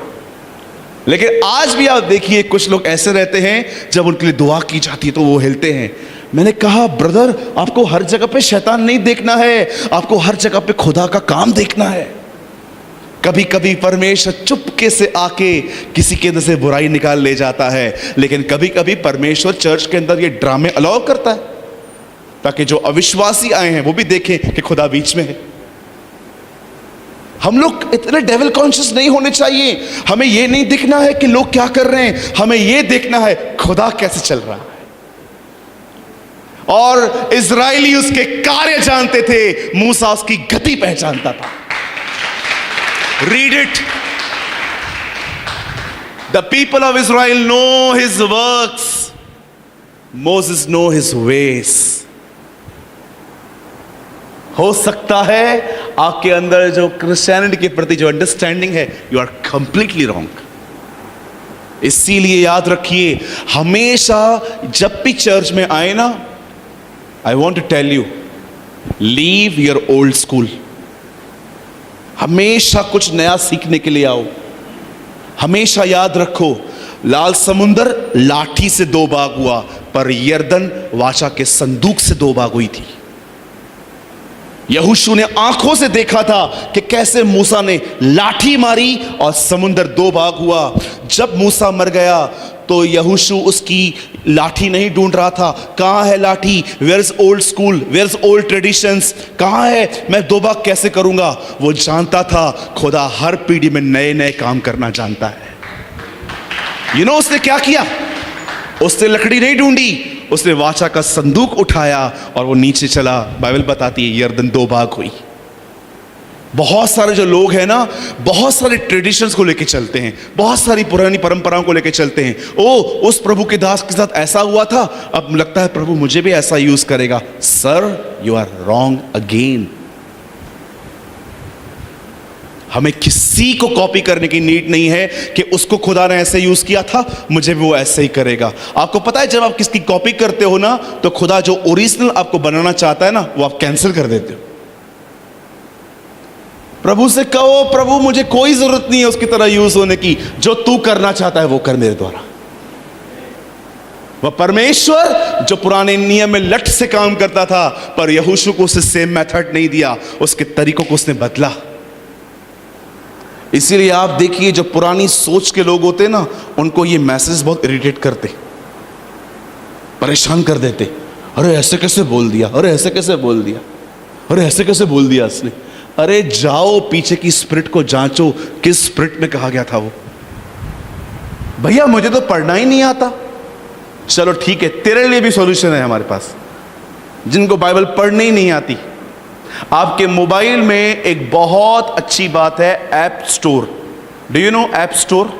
Speaker 1: लेकिन आज भी आप देखिए कुछ लोग ऐसे रहते हैं जब उनके लिए दुआ की जाती है तो वो हिलते हैं। मैंने कहा ब्रदर आपको हर जगह पे शैतान नहीं देखना है, आपको हर जगह पे खुदा का काम देखना है। कभी कभी परमेश्वर चुपके से आके किसी के अंदर से बुराई निकाल ले जाता है, लेकिन कभी कभी परमेश्वर चर्च के अंदर ये ड्रामे अलाउ करता है ताकि जो अविश्वासी आए हैं वो भी देखें कि खुदा बीच में है। हम लोग इतने डेविल कॉन्शियस नहीं होने चाहिए। हमें यह नहीं देखना है कि लोग क्या कर रहे हैं, हमें यह देखना है खुदा कैसे चल रहा है। और इजराइली उसके कार्य जानते थे, मूसा उसकी गति पहचानता था। Read it, the people of Israel know his works, Moses know his veg. हो सकता है आपके अंदर जो क्रिश्चियनिटी के प्रति जो अंडरस्टैंडिंग है, यू आर कंप्लीटली रॉन्ग। इसीलिए याद रखिए, हमेशा जब भी चर्च में आए ना, I want to tell you, leave your old school. हमेशा कुछ नया सीखने के लिए आओ। हमेशा याद रखो, लाल समुंदर लाठी से 2 भाग हुआ, पर यरदन वाचा के संदूक से 2 भाग हुई थी। यहोशू ने आंखों से देखा था कि कैसे मूसा ने लाठी मारी और समुंदर 2 भाग हुआ। जब मूसा मर गया तो यहोशू उसकी लाठी नहीं ढूंढ रहा था, कहां है लाठी, where is old school, where is old traditions, कहां है, मैं 2 भाग कैसे करूंगा। वो जानता था खुदा हर पीढ़ी में नए नए काम करना जानता है। उसने क्या किया, उसने लकड़ी नहीं ढूंढी, उसने वाचा का संदूक उठाया और वो नीचे चला। बाइबल बताती है यरदन 2 भाग हुई। बहुत सारे जो लोग हैं ना, बहुत सारे ट्रेडिशंस को लेके चलते हैं, बहुत सारी पुरानी परंपराओं को लेके चलते हैं। उस प्रभु के दास के साथ ऐसा हुआ था, अब लगता है प्रभु मुझे भी ऐसा यूज करेगा। Sir, you are wrong again. हमें किसी को कॉपी करने की नीड नहीं है कि उसको खुदा ने ऐसे यूज किया था, मुझे भी वो ऐसे ही करेगा। आपको पता है, जब आप किसकी कॉपी करते हो ना, तो खुदा जो ओरिजिनल आपको बनाना चाहता है ना, वो आप कैंसिल कर देते हो। प्रभु से कहो, प्रभु मुझे कोई जरूरत नहीं है उसकी तरह यूज होने की, जो तू करना चाहता है वो कर मेरे द्वारा। वह परमेश्वर जो पुराने नियम में लठ से काम करता था, पर यहोशू को उससे सेम मेथड नहीं दिया, उसके तरीकों को उसने बदला। इसीलिए आप देखिए, जो पुरानी सोच के लोग होते ना, उनको ये मैसेज बहुत इरिटेट करते, परेशान कर देते। अरे ऐसे कैसे बोल दिया, अरे ऐसे कैसे बोल दिया, अरे ऐसे कैसे बोल दिया इसने। अरे जाओ पीछे की स्पिरिट को जांचो, किस स्पिरिट में कहा गया था वो। भैया मुझे तो पढ़ना ही नहीं आता। चलो ठीक है, तेरे लिए भी सॉल्यूशन है हमारे पास। जिनको बाइबल पढ़ने ही नहीं आती, आपके मोबाइल में एक बहुत अच्छी बात है, app store. Do you know app store?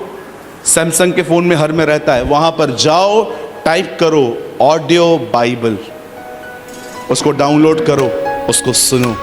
Speaker 1: Samsung के फोन में हर में रहता है। वहां पर जाओ, टाइप करो ऑडियो बाइबल, उसको डाउनलोड करो, उसको सुनो।